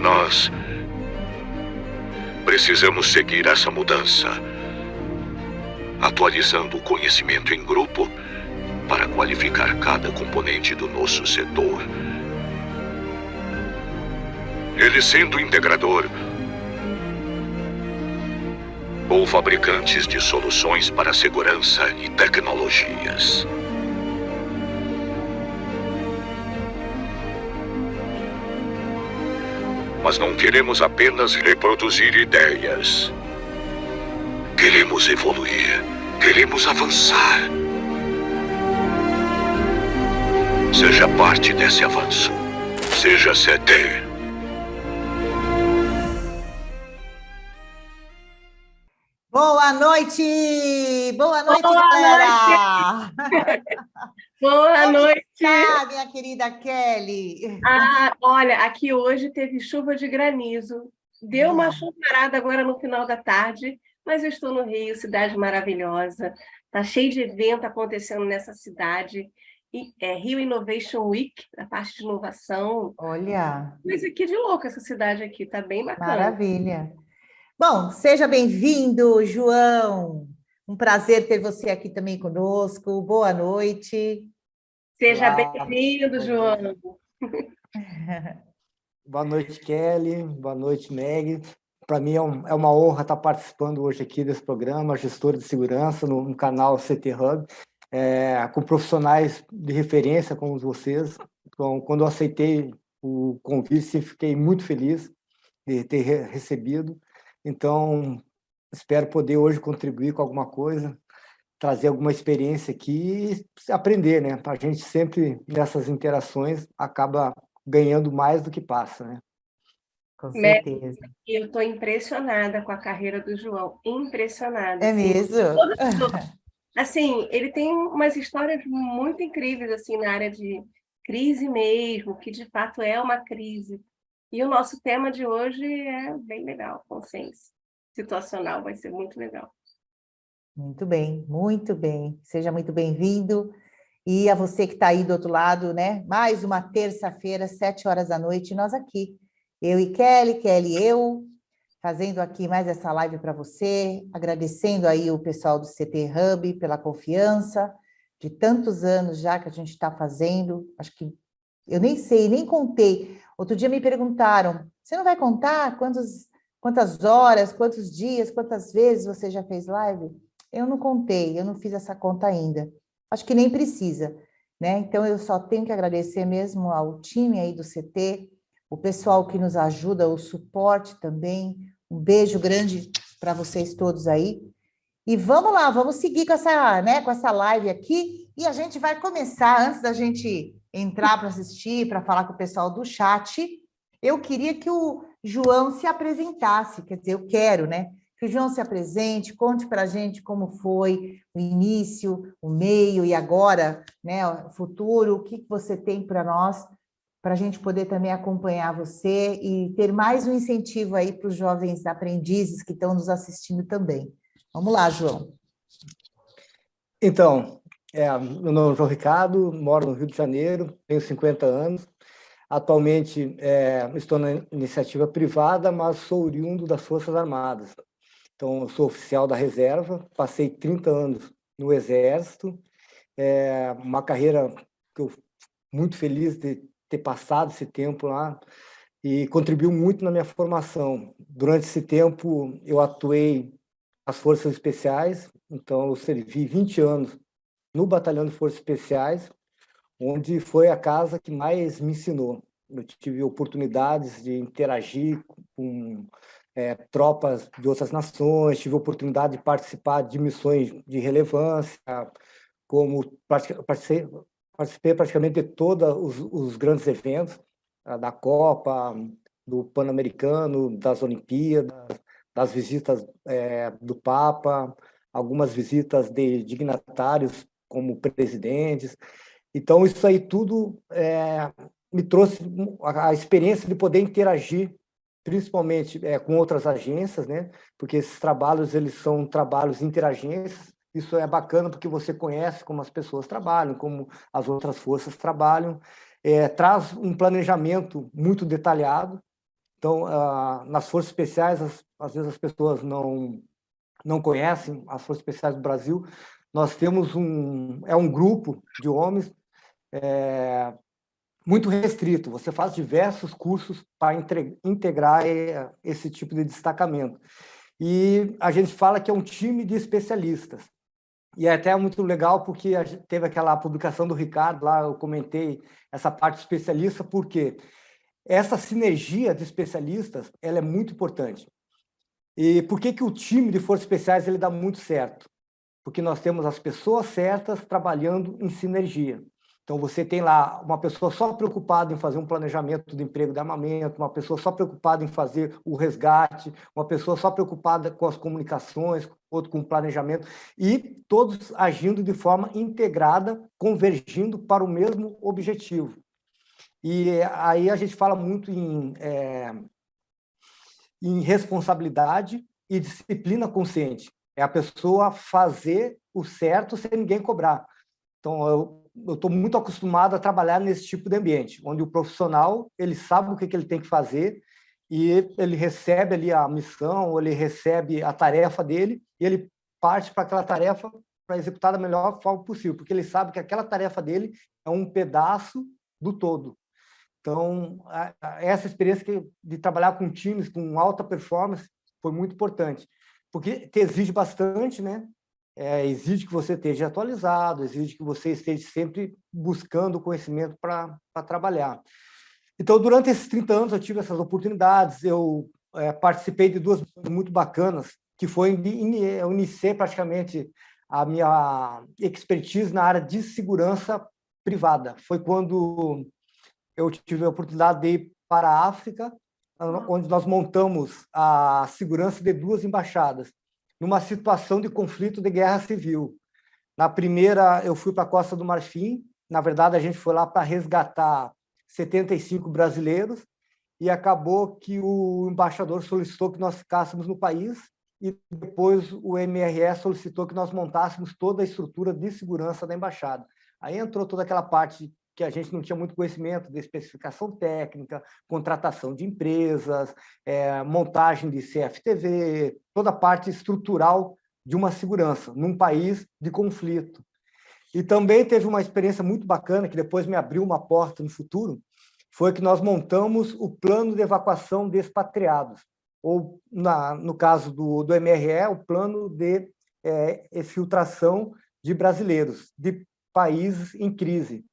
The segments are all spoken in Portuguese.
E nós precisamos seguir essa mudança, atualizando o conhecimento em grupo para qualificar cada componente do nosso setor. Ele sendo integrador ou fabricantes de soluções para segurança e tecnologias. Mas não queremos apenas reproduzir ideias. Queremos evoluir. Queremos avançar. Seja parte desse avanço. Seja CT. Boa noite! Boa noite, galera! Boa noite! Como está, minha querida Kelly? Olha, aqui hoje teve chuva de granizo. Deu uma chuvarada agora no final da tarde, mas eu estou no Rio, cidade maravilhosa. Está cheio de evento acontecendo nessa cidade. Rio Innovation Week, a parte de inovação. Olha! Mas aqui de louco essa cidade aqui, está bem bacana. Maravilha! Bom, seja bem-vindo, João. Um prazer ter você aqui também conosco. Boa noite. Seja bem-vindo, João. Boa noite, Kelly. Boa noite, Meg. Para mim é uma honra estar participando hoje aqui desse programa, Gestor de Segurança, no canal CT Hub, com profissionais de referência como vocês. Então, quando eu aceitei o convite, fiquei muito feliz de ter recebido. Então, espero poder hoje contribuir com alguma coisa, trazer alguma experiência aqui e aprender, né? A gente sempre, nessas interações, acaba ganhando mais do que passa, né? Com certeza. Eu estou impressionada com a carreira do João, impressionada. É assim. mesmo? Assim, ele tem umas histórias muito incríveis assim na área de crise mesmo, que de fato é uma crise. E o nosso tema de hoje é bem legal, consciência situacional, vai ser muito legal. Muito bem, muito bem. Seja muito bem-vindo. E a você que está aí do outro lado, né? Mais uma terça-feira, 7 horas da noite, nós aqui. Eu e Kelly e eu, fazendo aqui mais essa live para você, agradecendo aí o pessoal do CT Hub pela confiança, de tantos anos já que a gente está fazendo. Acho que eu nem sei, nem contei. Outro dia me perguntaram, você não vai contar quantas horas, quantos dias, quantas vezes você já fez live? Eu não contei, eu não fiz essa conta ainda. Acho que nem precisa, né? Então, eu só tenho que agradecer mesmo ao time aí do CT, o pessoal que nos ajuda, o suporte também. Um beijo grande para vocês todos aí. E vamos lá, vamos seguir com essa live aqui. E a gente vai começar, antes da gente entrar para assistir, para falar com o pessoal do chat, eu queria que o João se apresentasse, quer dizer, eu quero, né? Que o João se apresente, conte para a gente como foi o início, o meio e agora, né, o futuro, o que você tem para nós, para a gente poder também acompanhar você e ter mais um incentivo aí para os jovens aprendizes que estão nos assistindo também. Vamos lá, João. Então, meu nome é João Ricardo, moro no Rio de Janeiro, tenho 50 anos. Atualmente estou na iniciativa privada, mas sou oriundo das Forças Armadas. Então, eu sou oficial da reserva, passei 30 anos no Exército, uma carreira que eu muito feliz de ter passado esse tempo lá e contribuiu muito na minha formação. Durante esse tempo, eu atuei nas Forças Especiais, então eu servi 20 anos no Batalhão de Forças Especiais, onde foi a casa que mais me ensinou. Eu tive oportunidades de interagir com tropas de outras nações, tive oportunidade de participar de missões de relevância, como participei praticamente de todos os grandes eventos, da Copa, do Pan-Americano, das Olimpíadas, das visitas do Papa, algumas visitas de dignatários como presidentes. Então, isso aí tudo me trouxe a experiência de poder interagir, principalmente com outras agências, né? Porque esses trabalhos, eles são trabalhos interagências. Isso é bacana porque você conhece como as pessoas trabalham, como as outras forças trabalham. Traz um planejamento muito detalhado, Então, nas Forças Especiais, às vezes as pessoas não conhecem as Forças Especiais do Brasil. Nós temos um grupo de homens muito restrito. Você faz diversos cursos para integrar esse tipo de destacamento. E a gente fala que é um time de especialistas. E é até muito legal porque a gente teve aquela publicação do Ricardo, lá eu comentei essa parte especialista, porque essa sinergia de especialistas ela é muito importante. E por que o time de Forças Especiais ele dá muito certo? Porque nós temos as pessoas certas trabalhando em sinergia. Então, você tem lá uma pessoa só preocupada em fazer um planejamento do emprego de armamento, uma pessoa só preocupada em fazer o resgate, uma pessoa só preocupada com as comunicações, outro com o planejamento, e todos agindo de forma integrada, convergindo para o mesmo objetivo. E aí a gente fala muito em responsabilidade e disciplina consciente. É a pessoa fazer o certo sem ninguém cobrar. Então, eu estou muito acostumado a trabalhar nesse tipo de ambiente, onde o profissional ele sabe o que ele tem que fazer e ele recebe ali a missão, ou ele recebe a tarefa dele e ele parte para aquela tarefa para executar da melhor forma possível, porque ele sabe que aquela tarefa dele é um pedaço do todo. Então, essa experiência de trabalhar com times com alta performance foi muito importante, porque te exige bastante, né? Exige que você esteja atualizado, exige que você esteja sempre buscando conhecimento para trabalhar. Então, durante esses 30 anos, eu tive essas oportunidades, eu participei de duas muito bacanas, que foi eu iniciei praticamente a minha expertise na área de segurança privada. Foi quando eu tive a oportunidade de ir para a África, onde nós montamos a segurança de duas embaixadas, numa situação de conflito de guerra civil. Na primeira, eu fui para a Costa do Marfim. Na verdade, a gente foi lá para resgatar 75 brasileiros e acabou que o embaixador solicitou que nós ficássemos no país e depois o MRE solicitou que nós montássemos toda a estrutura de segurança da embaixada. Aí entrou toda aquela parte que a gente não tinha muito conhecimento de especificação técnica, contratação de empresas, montagem de CFTV, toda a parte estrutural de uma segurança num país de conflito. E também teve uma experiência muito bacana, que depois me abriu uma porta no futuro, foi que nós montamos o plano de evacuação de expatriados, ou, no caso do MRE, o plano de exfiltração de brasileiros de países em crise.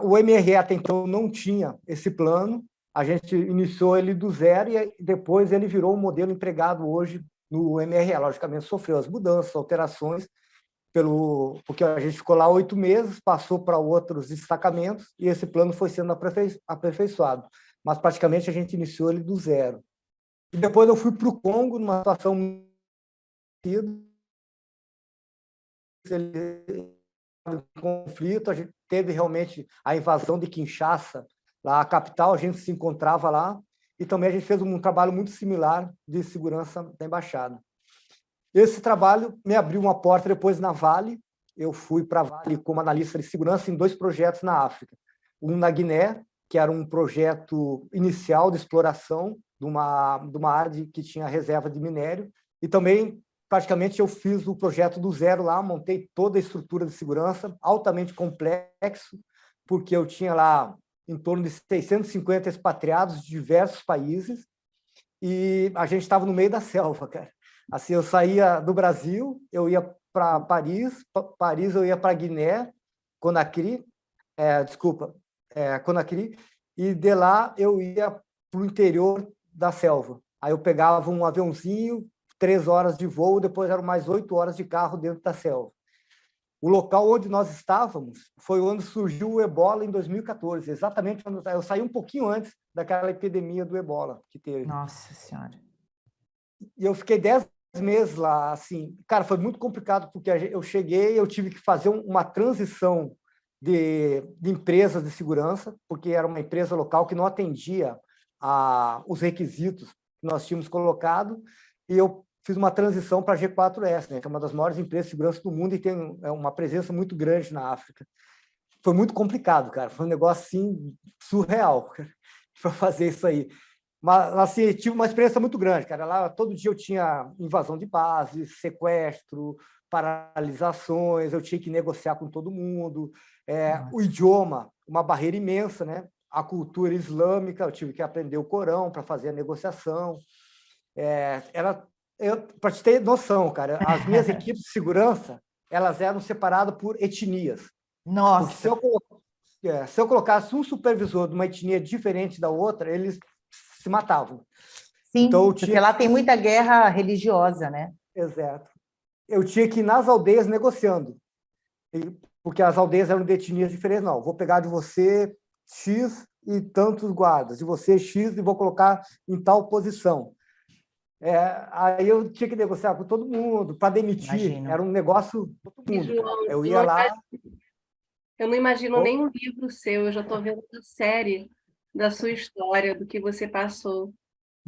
O MRE até então não tinha esse plano, a gente iniciou ele do zero e depois ele virou um modelo empregado hoje no MRE. Logicamente, sofreu as mudanças, alterações, porque a gente ficou lá 8 meses, passou para outros destacamentos e esse plano foi sendo aperfeiçoado. Mas praticamente a gente iniciou ele do zero. E depois eu fui para o Congo, numa situação conflito, a gente teve realmente a invasão de Kinshasa, lá a capital, a gente se encontrava lá, e também a gente fez um trabalho muito similar de segurança da embaixada. Esse trabalho me abriu uma porta depois na Vale, eu fui para a Vale como analista de segurança em 2 projetos na África. Um na Guiné, que era um projeto inicial de exploração de uma área que tinha reserva de minério, e também praticamente eu fiz o projeto do zero lá, montei toda a estrutura de segurança, altamente complexo, porque eu tinha lá em torno de 650 expatriados de diversos países, e a gente estava no meio da selva, cara. Assim, eu saía do Brasil, eu ia para Paris eu ia para Guiné, Conakry, Conakry, e de lá eu ia para o interior da selva. Aí eu pegava um aviãozinho, 3 horas de voo, depois eram mais 8 horas de carro dentro da selva. O local onde nós estávamos foi onde surgiu o ebola em 2014, exatamente quando eu saí um pouquinho antes daquela epidemia do ebola que teve. Nossa Senhora. E eu fiquei 10 meses lá, assim, cara, foi muito complicado, porque eu cheguei, eu tive que fazer uma transição de empresas de segurança, porque era uma empresa local que não atendia os requisitos que nós tínhamos colocado, e eu fiz uma transição para a G4S, né, que é uma das maiores empresas de segurança do mundo e tem uma presença muito grande na África. Foi muito complicado, cara. Foi um negócio assim surreal para fazer isso aí. Mas, assim, tive uma experiência muito grande, cara. Lá, todo dia eu tinha invasão de base, sequestro, paralisações, eu tinha que negociar com todo mundo. O idioma, uma barreira imensa, né? A cultura islâmica, eu tive que aprender o Corão para fazer a negociação. Para te ter noção, cara, as minhas equipes de segurança, elas eram separadas por etnias. Porque Nossa, se eu colocasse um supervisor de uma etnia diferente da outra, eles se matavam. sim, Então, porque lá tem muita guerra religiosa, né? Exato. Eu tinha que ir nas aldeias negociando, porque as aldeias eram de etnias diferentes. Não, vou pegar de você X e tantos guardas, de você X e vou colocar em tal posição. Aí eu tinha que negociar com todo mundo para demitir. Imagino. Era um negócio todo E, mundo. João, Eu ia lá. eu não imagino Oh, nenhum livro seu, eu já estou vendo uma série da sua história, do que você passou.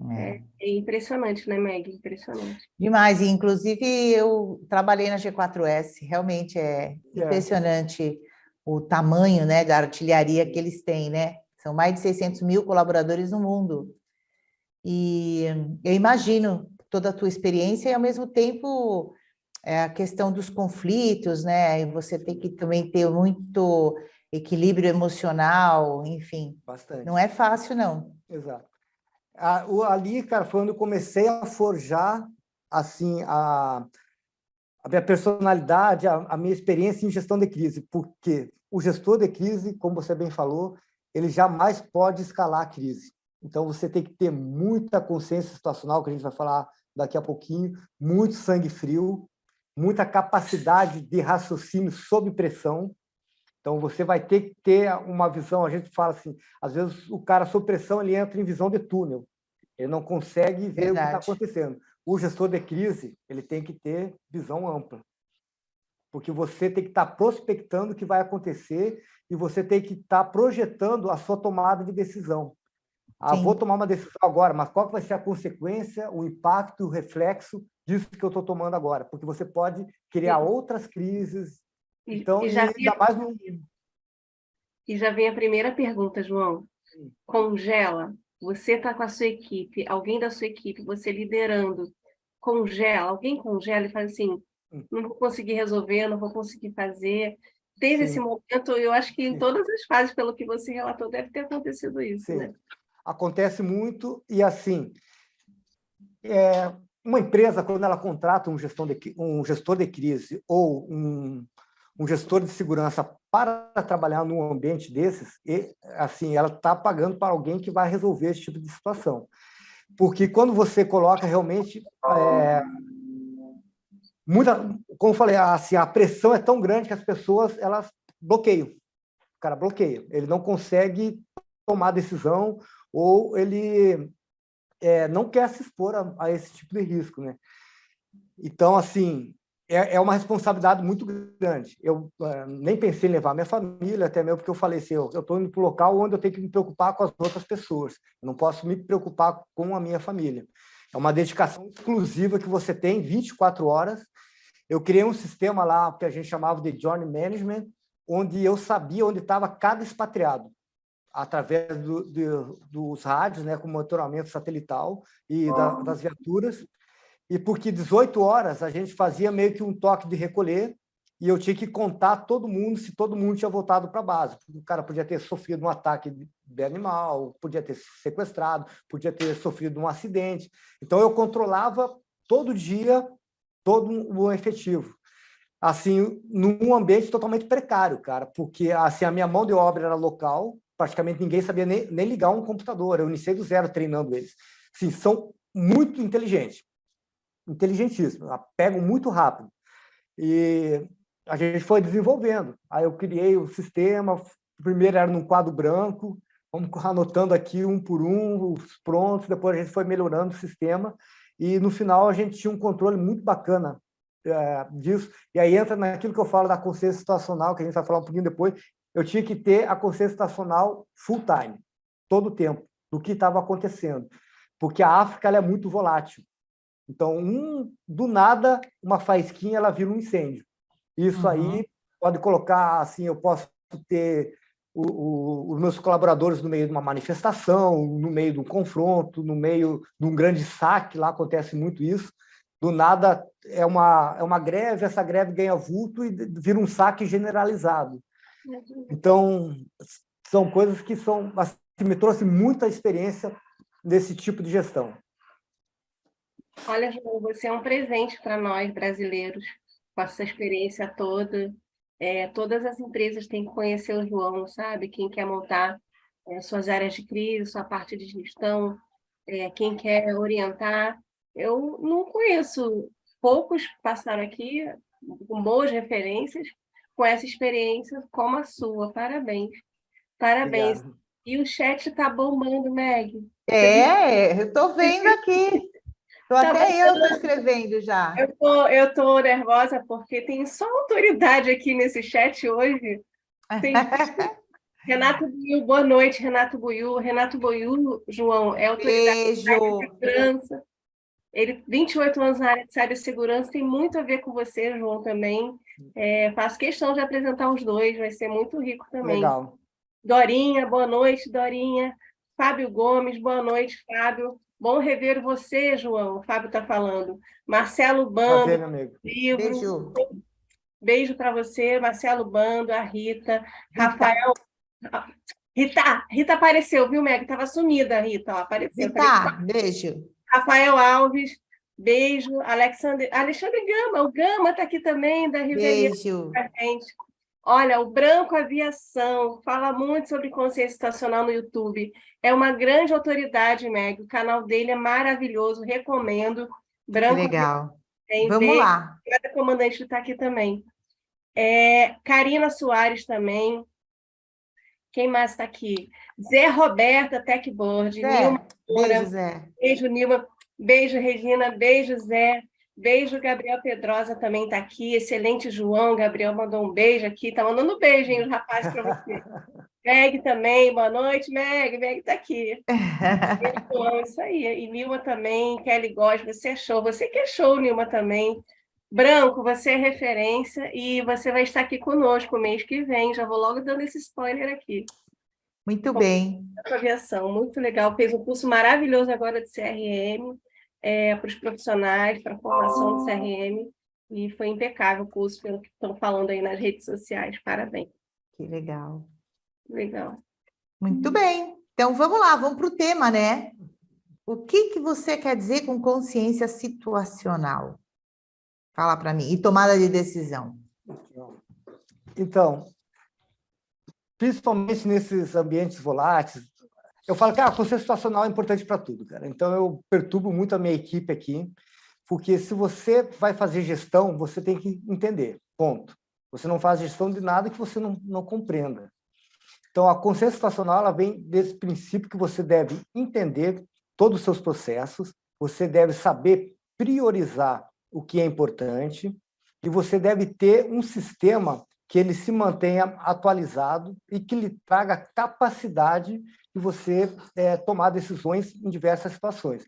É impressionante, né, Meg? Impressionante. Demais, e inclusive eu trabalhei na G4S, realmente é impressionante o tamanho, né, da artilharia que eles têm, né? São mais de 600 mil colaboradores no mundo. E eu imagino toda a tua experiência e, ao mesmo tempo, a questão dos conflitos, né? E você tem que também ter muito equilíbrio emocional, enfim. bastante. Não é fácil, não. Exato. Ali, cara, foi onde eu comecei a forjar assim a minha personalidade, a minha experiência em gestão de crise, porque o gestor de crise, como você bem falou, ele jamais pode escalar a crise. Então, você tem que ter muita consciência situacional, que a gente vai falar daqui a pouquinho, muito sangue frio, muita capacidade de raciocínio sob pressão. Então, você vai ter que ter uma visão, a gente fala assim, às vezes o cara sob pressão ele entra em visão de túnel, ele não consegue ver o que está acontecendo. O gestor de crise ele tem que ter visão ampla, porque você tem que estar prospectando o que vai acontecer e você tem que estar projetando a sua tomada de decisão. Vou tomar uma decisão agora, mas qual vai ser a consequência, o impacto, o reflexo disso que eu estou tomando agora? Porque você pode criar outras crises. Então, ainda mais no... E já vem a primeira pergunta, João. Congela. Você está com a sua equipe, alguém da sua equipe, você liderando, congela. Alguém congela e faz assim, não vou conseguir resolver, não vou conseguir fazer. Teve esse momento, eu acho que em todas as fases, pelo que você relatou, deve ter acontecido isso, né? Acontece muito e, assim, uma empresa, quando ela contrata um gestor de crise ou um gestor de segurança para trabalhar num ambiente desses, assim, ela está pagando para alguém que vai resolver esse tipo de situação. Porque quando você coloca realmente... como eu falei, assim, a pressão é tão grande que as pessoas elas bloqueiam. O cara bloqueia. Ele não consegue tomar decisão ou ele não quer se expor a esse tipo de risco, né? Então, assim, é uma responsabilidade muito grande. Eu nem pensei em levar minha família, até mesmo porque eu falei assim, eu estou indo para o local onde eu tenho que me preocupar com as outras pessoas. Eu não posso me preocupar com a minha família. É uma dedicação exclusiva que você tem 24 horas. Eu criei um sistema lá que a gente chamava de Journey Management, onde eu sabia onde estava cada expatriado, através dos rádios, né, com monitoramento satelital e das viaturas. E porque 18 horas a gente fazia meio que um toque de recolher e eu tinha que contar todo mundo se todo mundo tinha voltado para a base. O cara podia ter sofrido um ataque de animal, podia ter sequestrado, podia ter sofrido um acidente. Então, eu controlava todo dia todo o efetivo. Assim, num ambiente totalmente precário, cara, porque assim, a minha mão de obra era local, praticamente ninguém sabia nem ligar um computador. Eu iniciei do zero treinando eles. Sim, são muito inteligentes, inteligentíssimos, pegam muito rápido. E a gente foi desenvolvendo. Aí eu criei o sistema, primeiro era num quadro branco, vamos anotando aqui um por um, os prontos, depois a gente foi melhorando o sistema, e no final a gente tinha um controle muito bacana disso. E aí entra naquilo que eu falo da consciência situacional, que a gente vai falar um pouquinho depois. Eu tinha que ter a consciência situacional full time, todo o tempo, do que estava acontecendo. Porque a África ela é muito volátil. Então, do nada, uma faísquinha ela vira um incêndio. Isso aí pode colocar, assim, eu posso ter os meus colaboradores no meio de uma manifestação, no meio de um confronto, no meio de um grande saque, lá acontece muito isso. Do nada é uma greve, essa greve ganha vulto e vira um saque generalizado. Então, são coisas que assim, me trouxe muita experiência nesse tipo de gestão. Olha, João, você é um presente para nós brasileiros, com essa experiência toda. Todas as empresas têm que conhecer o João, sabe? Quem quer montar suas áreas de crise, sua parte de gestão, quem quer orientar. Eu não conheço, poucos passaram aqui com boas referências, com essa experiência como a sua. Parabéns. Parabéns. Obrigado. E o chat está bombando, Meg. Eu estou vendo aqui. Até eu estou escrevendo já. Eu tô nervosa porque tem só autoridade aqui nesse chat hoje. Tem Renato Buiu, boa noite, Renato Buiu. Renato Buiu, João, é autoridade Beijo. de cibersegurança. Ele, 28 anos na área de cibersegurança, tem muito a ver com você, João, também. Faço questão de apresentar os dois, vai ser muito rico também. Legal. Dorinha, boa noite, Dorinha. Fábio Gomes, boa noite, Fábio. Bom rever você, João. O Fábio está falando. Marcelo Bando, Prazer, meu amigo. livro. Beijo. Beijo para você, Marcelo Bando, a Rita, Rafael. Rita apareceu, viu, Meg? Estava sumida, Rita. Ó, apareceu. Beijo. Rafael Alves, beijo. Alexandre Gama, o Gama está aqui também, da Riveria. Beijo. Olha, o Branco Aviação fala muito sobre consciência situacional no YouTube. É uma grande autoridade, Meg. O canal dele é maravilhoso, recomendo. Branco legal. Aviação. Vamos lá. Cada comandante está aqui também. Karina Soares também. Quem mais está aqui? Zé Roberta, Techboard. Nilma, beijo, Zé. Beijo, Nilma. Beijo, Regina. Beijo, Zé. Beijo, Gabriel Pedrosa também está aqui. Excelente, João. Gabriel mandou um beijo aqui. Está mandando um beijo, hein, os rapazes, para você. Meg também. Boa noite, Meg. Meg está aqui. Beijo, João. Isso aí. E Nilma também. Kelly Góes, você é show. Você que é show, Nilma, também. Branco, você é referência e você vai estar aqui conosco o mês que vem. Já vou logo dando esse spoiler aqui. Muito bem. Aviação, muito legal. Fez um curso maravilhoso agora de CRM. Para os profissionais, para a formação do CRM, e foi impecável o curso, pelo que estão falando aí nas redes sociais. Parabéns. Que legal. Legal. Muito bem. Então, vamos lá, vamos para o tema, né? O que você quer dizer com consciência situacional? Fala para mim. E tomada de decisão. Então, principalmente nesses ambientes voláteis, eu falo que a consciência situacional é importante para tudo, cara. Então, eu perturbo muito a minha equipe aqui, porque se você vai fazer gestão, você tem que entender, ponto. Você não faz gestão de nada que você não compreenda. Então, a consciência situacional ela vem desse princípio que você deve entender todos os seus processos, você deve saber priorizar o que é importante e você deve ter um sistema que ele se mantenha atualizado e que lhe traga capacidade de você tomar decisões em diversas situações.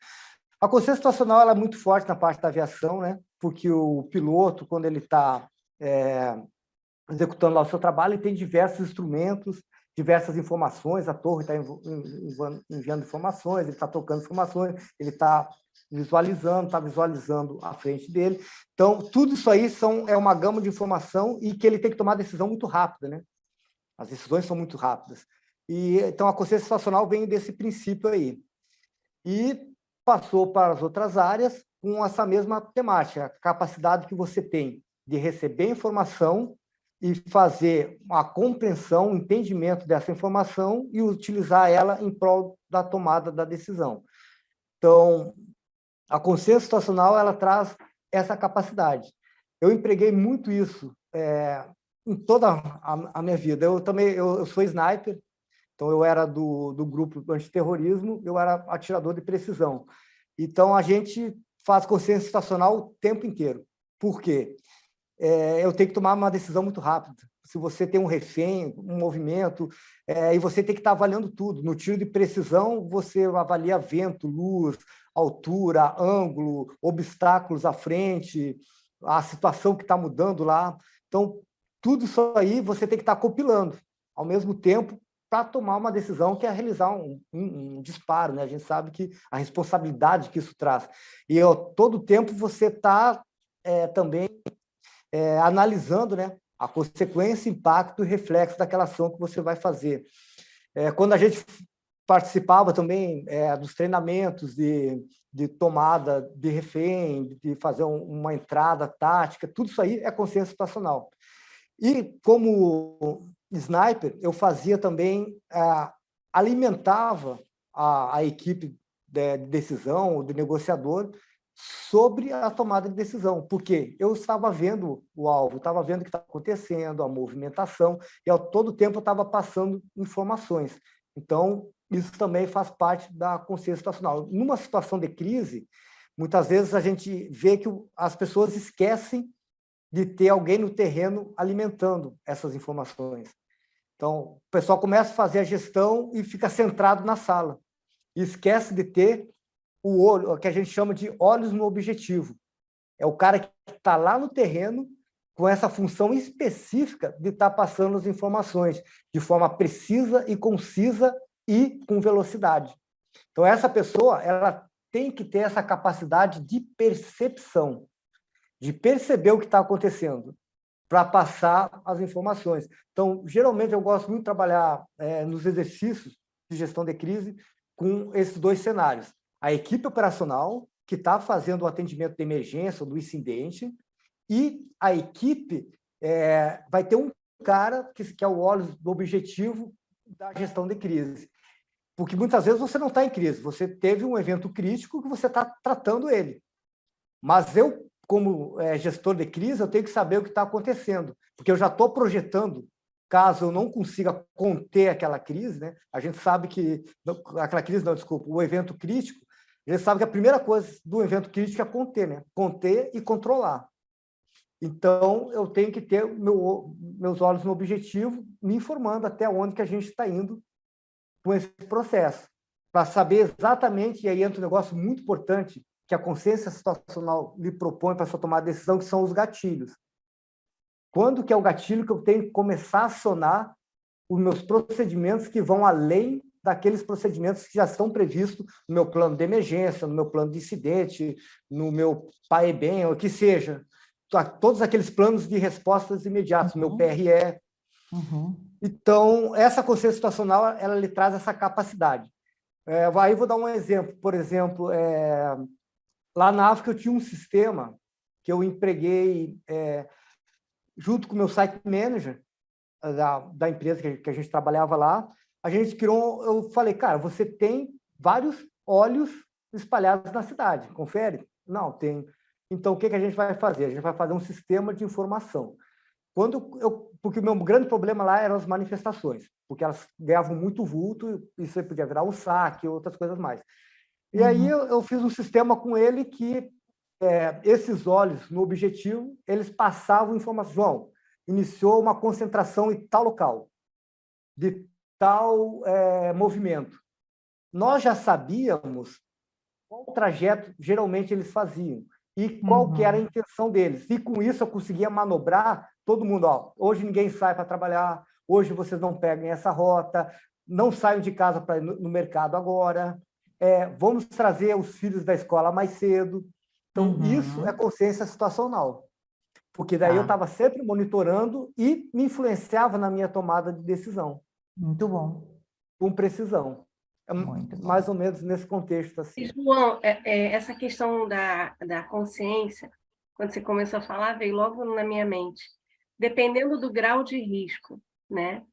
A consciência situacional ela é muito forte na parte da aviação, né? Porque o piloto, quando ele está executando lá o seu trabalho, ele tem diversos instrumentos, diversas informações, a torre está enviando informações, ele está tocando informações, ele está visualizando à frente dele. Então, tudo isso aí é uma gama de informação e que ele tem que tomar decisão muito rápida, né? As decisões são muito rápidas. Então, a consciência situacional vem desse princípio aí. E passou para as outras áreas com essa mesma temática, a capacidade que você tem de receber informação e fazer a compreensão, o entendimento dessa informação e utilizar ela em prol da tomada da decisão. Então, a consciência situacional ela traz essa capacidade. Eu empreguei muito isso em toda a minha vida. Eu sou sniper, então eu era do grupo antiterrorismo, eu era atirador de precisão. Então, a gente faz consciência situacional o tempo inteiro. Por quê? Eu tenho que tomar uma decisão muito rápida. Se você tem um refém, um movimento, e você tem que estar avaliando tudo. No tiro de precisão, você avalia vento, luz, altura, ângulo, obstáculos à frente, a situação que está mudando lá. Então, tudo isso aí você tem que estar compilando. ao mesmo tempo, para tomar uma decisão que é realizar um disparo, né? A gente sabe que a responsabilidade que isso traz. E todo tempo você está também analisando, né, a consequência, impacto e reflexo daquela ação que você vai fazer. Quando a gente participava também dos treinamentos de tomada de refém, de fazer uma entrada tática, tudo isso aí é consciência situacional. E como sniper, eu fazia também, alimentava a equipe de decisão, de negociador, sobre a tomada de decisão, porque eu estava vendo o alvo, estava vendo o que estava acontecendo, a movimentação, e ao todo tempo eu estava passando informações. Então, isso também faz parte da consciência situacional. Numa situação de crise, muitas vezes a gente vê que as pessoas esquecem de ter alguém no terreno alimentando essas informações. Então, o pessoal começa a fazer a gestão e fica centrado na sala, e esquece de ter o olho, o que a gente chama de olhos no objetivo. É o cara que está lá no terreno com essa função específica de estar passando as informações de forma precisa e concisa e com velocidade. Então, essa pessoa, ela tem que ter essa capacidade de percepção, de perceber o que está acontecendo, para passar as informações. Então, geralmente, eu gosto muito de trabalhar nos exercícios de gestão de crise com esses dois cenários. A equipe operacional, que está fazendo o atendimento de emergência, do incidente, e a equipe vai ter um cara que é o olho do objetivo da gestão de crise. Porque muitas vezes você não está em crise, você teve um evento crítico que você está tratando ele. Mas eu, como gestor de crise, eu tenho que saber o que está acontecendo, porque eu já estou projetando, caso eu não consiga conter aquela crise, né? A gente sabe que... Aquela crise, não, desculpa, o evento crítico, a gente sabe que a primeira coisa do evento crítico é conter, né? Conter e controlar. Então, eu tenho que ter meus olhos no objetivo, me informando até onde que a gente está indo com esse processo, para saber exatamente, e aí entra um negócio muito importante, que a consciência situacional lhe propõe para sua tomada de decisão, que são os gatilhos. Quando que é o gatilho que eu tenho que começar a acionar os meus procedimentos que vão além daqueles procedimentos que já estão previstos no meu plano de emergência, no meu plano de incidente, no meu PAEBEM, ou o que seja. Todos aqueles planos de respostas imediatas, no meu PRE. Então, essa consciência situacional, ela lhe traz essa capacidade. Aí vou dar um exemplo. Por exemplo, lá na África eu tinha um sistema que eu empreguei junto com o meu site manager da empresa que a gente trabalhava lá. A gente criou, eu falei, cara, você tem vários olhos espalhados na cidade, confere? Não, tem. Então, o que a gente vai fazer? A gente vai fazer um sistema de informação. Porque o meu grande problema lá eram as manifestações, porque elas ganhavam muito vulto, isso aí podia virar um saque, outras coisas mais. E aí eu fiz um sistema com ele que esses olhos no objetivo, eles passavam informação. João, iniciou uma concentração em tal local, de tal movimento. Nós já sabíamos qual trajeto geralmente eles faziam e qual que era a intenção deles. E com isso eu conseguia manobrar todo mundo. Ó, hoje ninguém sai para trabalhar, hoje vocês não pegam essa rota, não saiam de casa para ir no mercado agora, vamos trazer os filhos da escola mais cedo. Então, isso é consciência situacional. Porque daí eu estava sempre monitorando e me influenciava na minha tomada de decisão. Muito bom. Com precisão. Mais ou menos nesse contexto. Assim. João, essa questão da consciência, quando você começou a falar, veio logo na minha mente. Dependendo do grau de risco, né?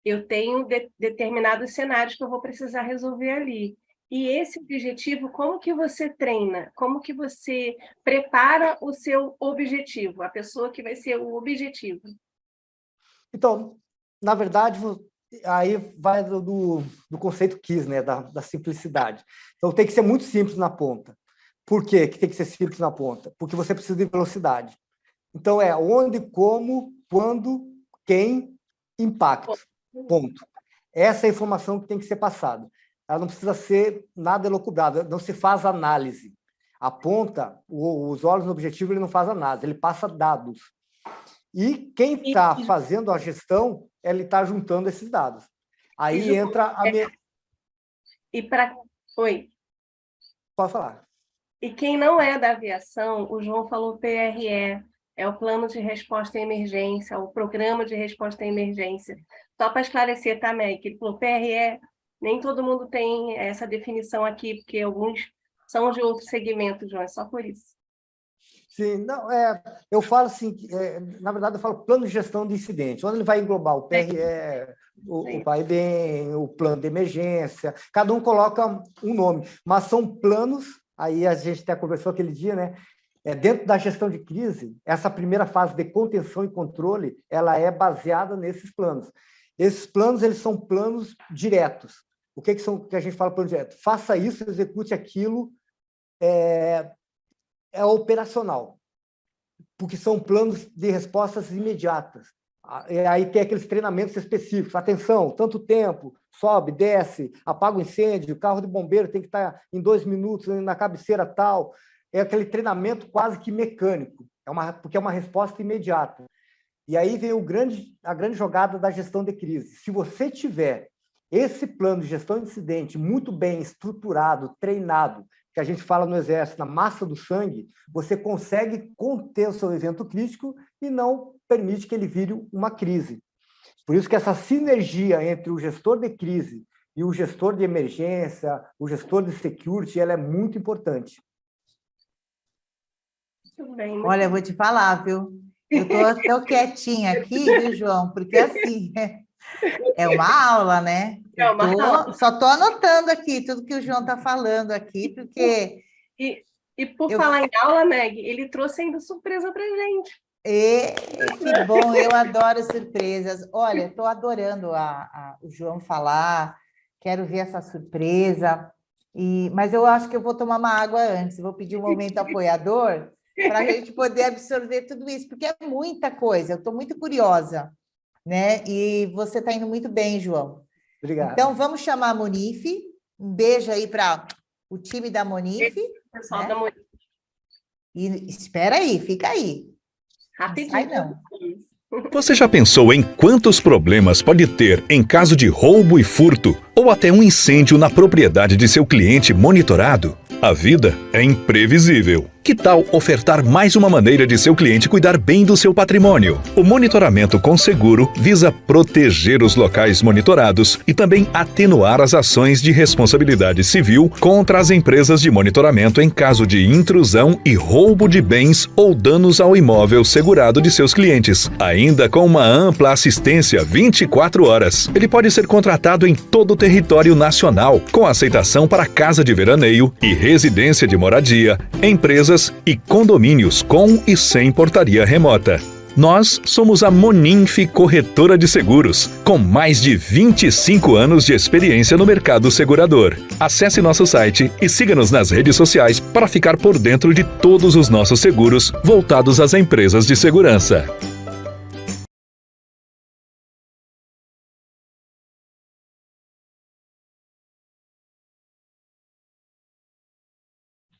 Eu tenho determinados cenários que eu vou precisar resolver ali. E esse objetivo, como que você treina? Como que você prepara o seu objetivo, a pessoa que vai ser o objetivo? Então, na verdade, aí vai do conceito KISS, né? da simplicidade. Então, tem que ser muito simples na ponta. Por quê que tem que ser simples na ponta? Porque você precisa de velocidade. Então, onde, como, quando, quem, impacto. Ponto. Essa é a informação que tem que ser passada. Ela não precisa ser nada elucubrada, não se faz análise. Aponta, os olhos no objetivo, ele não faz análise, ele passa dados. E quem está fazendo a gestão ele está juntando esses dados. Aí João, entra a... E para... Oi. Pode falar. E quem não é da aviação, o João falou PRE, é o Plano de Resposta à Emergência, o Programa de Resposta à Emergência. Só para esclarecer, tá, Meg? Ele falou PRE, nem todo mundo tem essa definição aqui, porque alguns são de outro segmento, João, é só por isso. Sim, não, eu falo assim, na verdade eu falo plano de gestão de incidente, onde ele vai englobar o PRE, o PAEBEM, o plano de emergência, cada um coloca um nome, mas são planos, aí a gente até conversou aquele dia, né? Dentro da gestão de crise, essa primeira fase de contenção e controle, ela é baseada nesses planos. Esses planos, eles são planos diretos. O que são que a gente fala plano direto? Faça isso, execute aquilo, é operacional, porque são planos de respostas imediatas. Aí tem aqueles treinamentos específicos. Atenção, tanto tempo, sobe, desce, apaga o incêndio, o carro de bombeiro tem que estar em 2 minutos na cabeceira tal. É aquele treinamento quase que mecânico, porque é uma resposta imediata. E aí vem a grande jogada da gestão de crise. Se você tiver esse plano de gestão de incidente muito bem estruturado, treinado, que a gente fala no Exército, na massa do sangue, você consegue conter o seu evento crítico e não permite que ele vire uma crise. Por isso que essa sinergia entre o gestor de crise e o gestor de emergência, o gestor de security, ela é muito importante. Muito bem, Olha, eu vou te falar, viu? Eu tô quietinha aqui, viu, João? Porque assim, é uma aula, né? É uma aula. Só estou anotando aqui tudo que o João está falando aqui, porque... E por falar em aula, Meg, ele trouxe ainda surpresa para gente. Que bom, eu adoro surpresas. Olha, estou adorando o João falar, quero ver essa surpresa, mas eu acho que eu vou tomar uma água antes, vou pedir um momento apoiador para a gente poder absorver tudo isso, porque é muita coisa, eu estou muito curiosa, né? E você está indo muito bem, João. Obrigado. Então, vamos chamar a Monife, um beijo aí para o time da Monife. Pessoal, né? da Monife. E espera aí, fica aí. Rapidinho. Não sai, não. Você já pensou em quantos problemas pode ter em caso de roubo e furto, ou até um incêndio na propriedade de seu cliente monitorado? A vida é imprevisível. Que tal ofertar mais uma maneira de seu cliente cuidar bem do seu patrimônio? O monitoramento com seguro visa proteger os locais monitorados e também atenuar as ações de responsabilidade civil contra as empresas de monitoramento em caso de intrusão e roubo de bens ou danos ao imóvel segurado de seus clientes, ainda com uma ampla assistência 24 horas. Ele pode ser contratado em todo o território nacional, com aceitação para casa de veraneio e residência de moradia, empresas e condomínios com e sem portaria remota. Nós somos a Moninf Corretora de Seguros, com mais de 25 anos de experiência no mercado segurador. Acesse nosso site e siga-nos nas redes sociais para ficar por dentro de todos os nossos seguros voltados às empresas de segurança.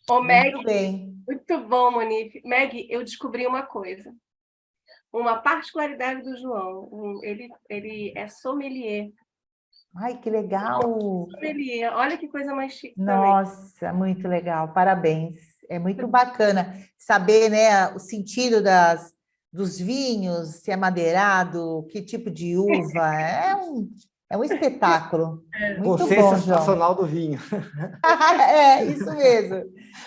Ô, Meg, Muito bem. muito bom, Monife. Meg, eu descobri uma coisa. Uma particularidade do João. Ele é sommelier. Ai, que legal! Sommelier. Olha que coisa mais chique também. Nossa, muito legal, parabéns. É muito bacana saber, né, o sentido dos vinhos, se é madeirado, que tipo de uva. É um espetáculo. Muito Você bom, é João. sensacional do vinho. É, isso mesmo.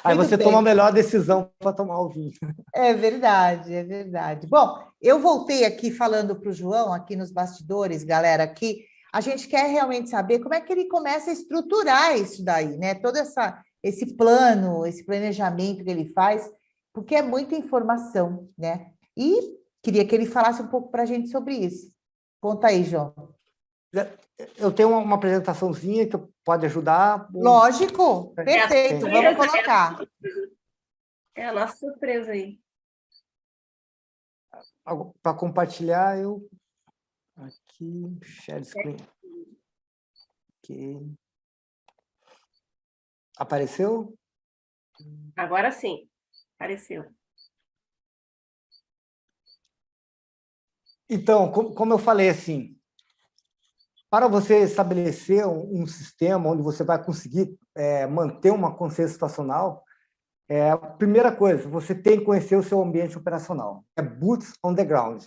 Aí Muito você bem. toma a melhor decisão para tomar o vinho. É verdade, é verdade. Bom, eu voltei aqui falando para o João, aqui nos bastidores, galera, aqui, a gente quer realmente saber como é que ele começa a estruturar isso daí, né? Todo esse plano, esse planejamento que ele faz, porque é muita informação, né? E queria que ele falasse um pouco para a gente sobre isso. Conta aí, João. Eu tenho uma apresentaçãozinha que pode ajudar. Lógico, perfeito, vamos colocar. É a nossa surpresa aí. Para compartilhar, eu... Aqui, share screen. Ok. Apareceu? Agora sim, apareceu. Então, como eu falei, assim, Para você estabelecer um sistema onde você vai conseguir manter uma consciência situacional, a primeira coisa, você tem que conhecer o seu ambiente operacional. É boots on the ground.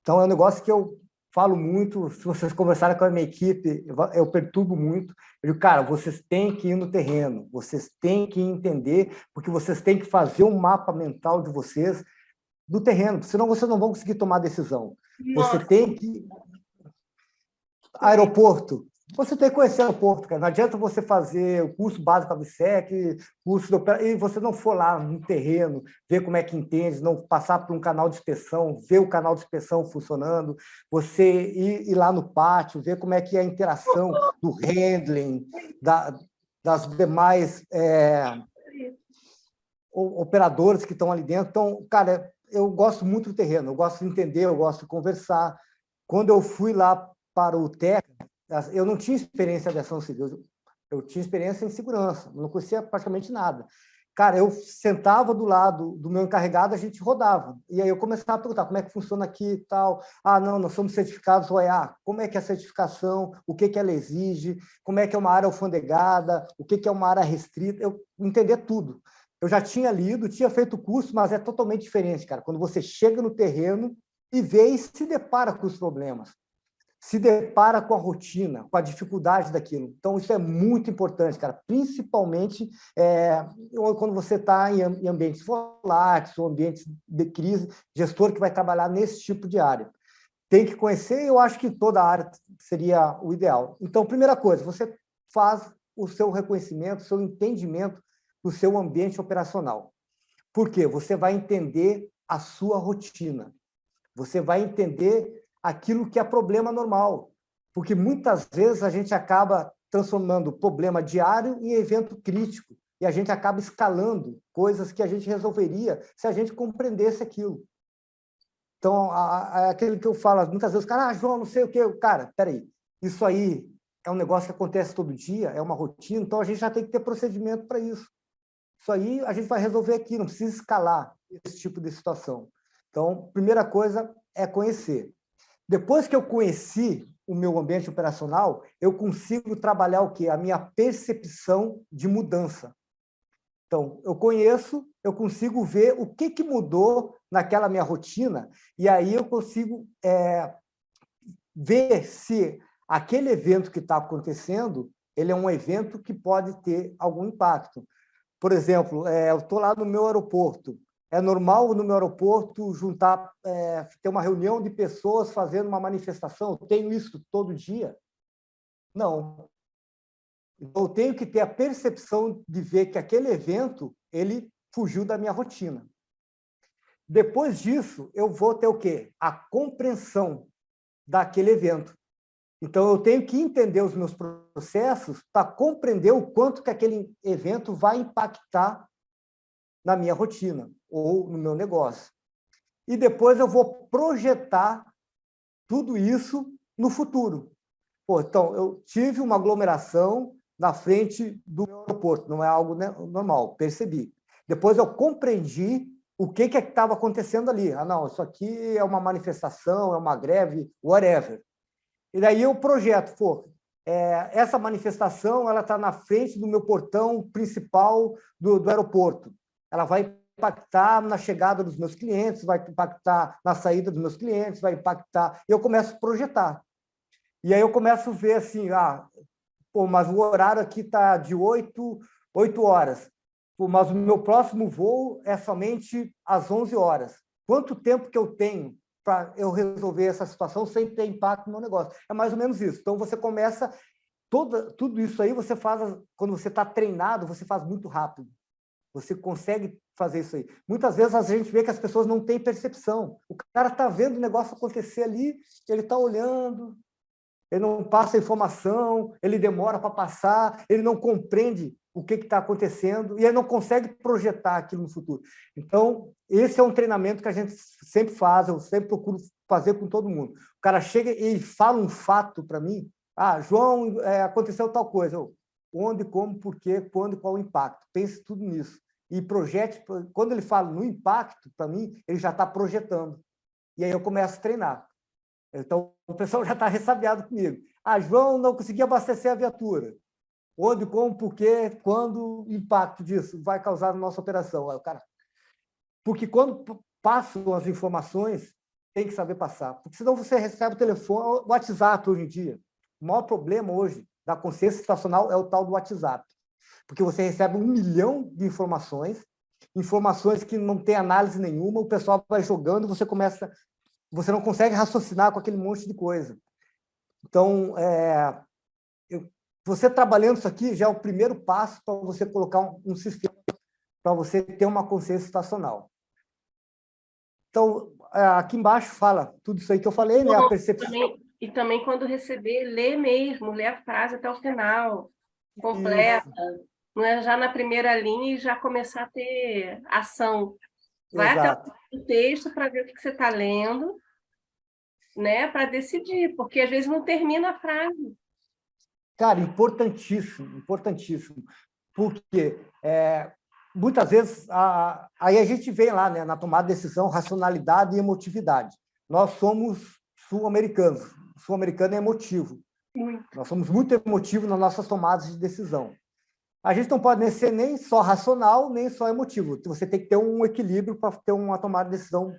Então, é um negócio que eu falo muito. Se vocês conversarem com a minha equipe, eu perturbo muito. Eu digo, cara, vocês têm que ir no terreno, vocês têm que entender, porque vocês têm que fazer um mapa mental de vocês do terreno, senão vocês não vão conseguir tomar decisão. Nossa. Você tem que... Aeroporto. Você tem que conhecer o aeroporto, cara. Não adianta você fazer o curso básico da ABSEC, curso e você não for lá no terreno, ver como é que entende, não passar por um canal de inspeção, ver o canal de inspeção funcionando, você ir lá no pátio, ver como é que é a interação do handling, das demais operadores que estão ali dentro. Então, cara, eu gosto muito do terreno, eu gosto de entender, eu gosto de conversar. Quando eu fui lá para o TECA, eu não tinha experiência de aviação civil, eu tinha experiência em segurança, não conhecia praticamente nada. Cara, eu sentava do lado do meu encarregado, a gente rodava. E aí eu começava a perguntar como é que funciona aqui e tal. Ah, não, nós somos certificados OEA. Como é que é a certificação? O que ela exige? Como é que é uma área alfandegada? O que é uma área restrita? Eu entendia tudo. Eu já tinha lido, tinha feito o curso, mas é totalmente diferente, cara. Quando você chega no terreno e vê e se depara com os problemas, se depara com a rotina, com a dificuldade daquilo. Então, isso é muito importante, cara, principalmente quando você está em ambientes voláteis ou ambientes de crise, gestor que vai trabalhar nesse tipo de área. Tem que conhecer, eu acho que toda a área seria o ideal. Então, primeira coisa, você faz o seu reconhecimento, o seu entendimento do seu ambiente operacional. Por quê? Você vai entender a sua rotina. Você vai entender aquilo que é problema normal. Porque muitas vezes a gente acaba transformando problema diário em evento crítico. E a gente acaba escalando coisas que a gente resolveria se a gente compreendesse aquilo. Então, aquele que eu falo muitas vezes, cara, João, não sei o quê. Cara, peraí, isso aí é um negócio que acontece todo dia, é uma rotina, então a gente já tem que ter procedimento para isso. Isso aí a gente vai resolver aqui, não precisa escalar esse tipo de situação. Então, primeira coisa é conhecer. Depois que eu conheci o meu ambiente operacional, eu consigo trabalhar o quê? A minha percepção de mudança. Então, eu conheço, eu consigo ver o que mudou naquela minha rotina, e aí eu consigo ver se aquele evento que está acontecendo, ele é um evento que pode ter algum impacto. Por exemplo, eu estou lá no meu aeroporto. É normal no meu aeroporto juntar, ter uma reunião de pessoas fazendo uma manifestação? Eu tenho isso todo dia? Não. Então, eu tenho que ter a percepção de ver que aquele evento ele fugiu da minha rotina. Depois disso, eu vou ter o quê? A compreensão daquele evento. Então, eu tenho que entender os meus processos para compreender o quanto que aquele evento vai impactar na minha rotina ou no meu negócio. E depois eu vou projetar tudo isso no futuro. Pô, então, eu tive uma aglomeração na frente do meu aeroporto, não é algo normal, percebi. Depois eu compreendi o que estava acontecendo ali. Ah, não, isso aqui é uma manifestação, é uma greve, whatever. E daí eu projeto, pô, essa manifestação ela está na frente do meu portão principal do aeroporto. Ela vai impactar na chegada dos meus clientes, vai impactar na saída dos meus clientes, vai impactar... Eu começo a projetar. E aí eu começo a ver assim, mas o horário aqui está de 8 horas, mas o meu próximo voo é somente às 11 horas. Quanto tempo que eu tenho para eu resolver essa situação sem ter impacto no meu negócio? É mais ou menos isso. Então, você começa... Tudo isso aí você faz... Quando você está treinado, você faz muito rápido. Você consegue fazer isso aí. Muitas vezes a gente vê que as pessoas não têm percepção. O cara está vendo o negócio acontecer ali, ele está olhando, ele não passa informação, ele demora para passar, ele não compreende o que está acontecendo e ele não consegue projetar aquilo no futuro. Então, esse é um treinamento que a gente sempre faz, eu sempre procuro fazer com todo mundo. O cara chega e fala um fato para mim, João, aconteceu tal coisa. Onde, como, por quê, quando e qual o impacto. Pense tudo nisso. E projete, quando ele fala no impacto, para mim, ele já está projetando. E aí eu começo a treinar. Então, o pessoal já está ressabiado comigo. João, não consegui abastecer a viatura. Onde, como, por quê, quando o impacto disso vai causar na nossa operação? Aí o cara... Porque quando passam as informações, tem que saber passar. Porque senão você recebe o telefone, o WhatsApp hoje em dia. O maior problema hoje da consciência situacional é o tal do WhatsApp. Porque você recebe 1 milhão de informações que não tem análise nenhuma, o pessoal vai jogando, você não consegue raciocinar com aquele monte de coisa. Então, você trabalhando isso aqui já é o primeiro passo para você colocar um sistema, para você ter uma consciência situacional. Então, aqui embaixo fala tudo isso aí que eu falei, né? A percepção. Também quando receber, lê mesmo, lê a frase até o final, completa. Isso. Não é já na primeira linha e já começar a ter ação. Vai Exato. até o texto para ver o que você está lendo, né? Para decidir, porque às vezes não termina a frase. Cara, importantíssimo, importantíssimo. Porque muitas vezes aí a gente vem lá, né, na tomada de decisão, racionalidade e emotividade. Nós somos sul-americanos. O sul-americano é emotivo. Muito. Nós somos muito emotivos nas nossas tomadas de decisão. A gente não pode ser nem só racional, nem só emotivo. Você tem que ter um equilíbrio para ter uma tomada de decisão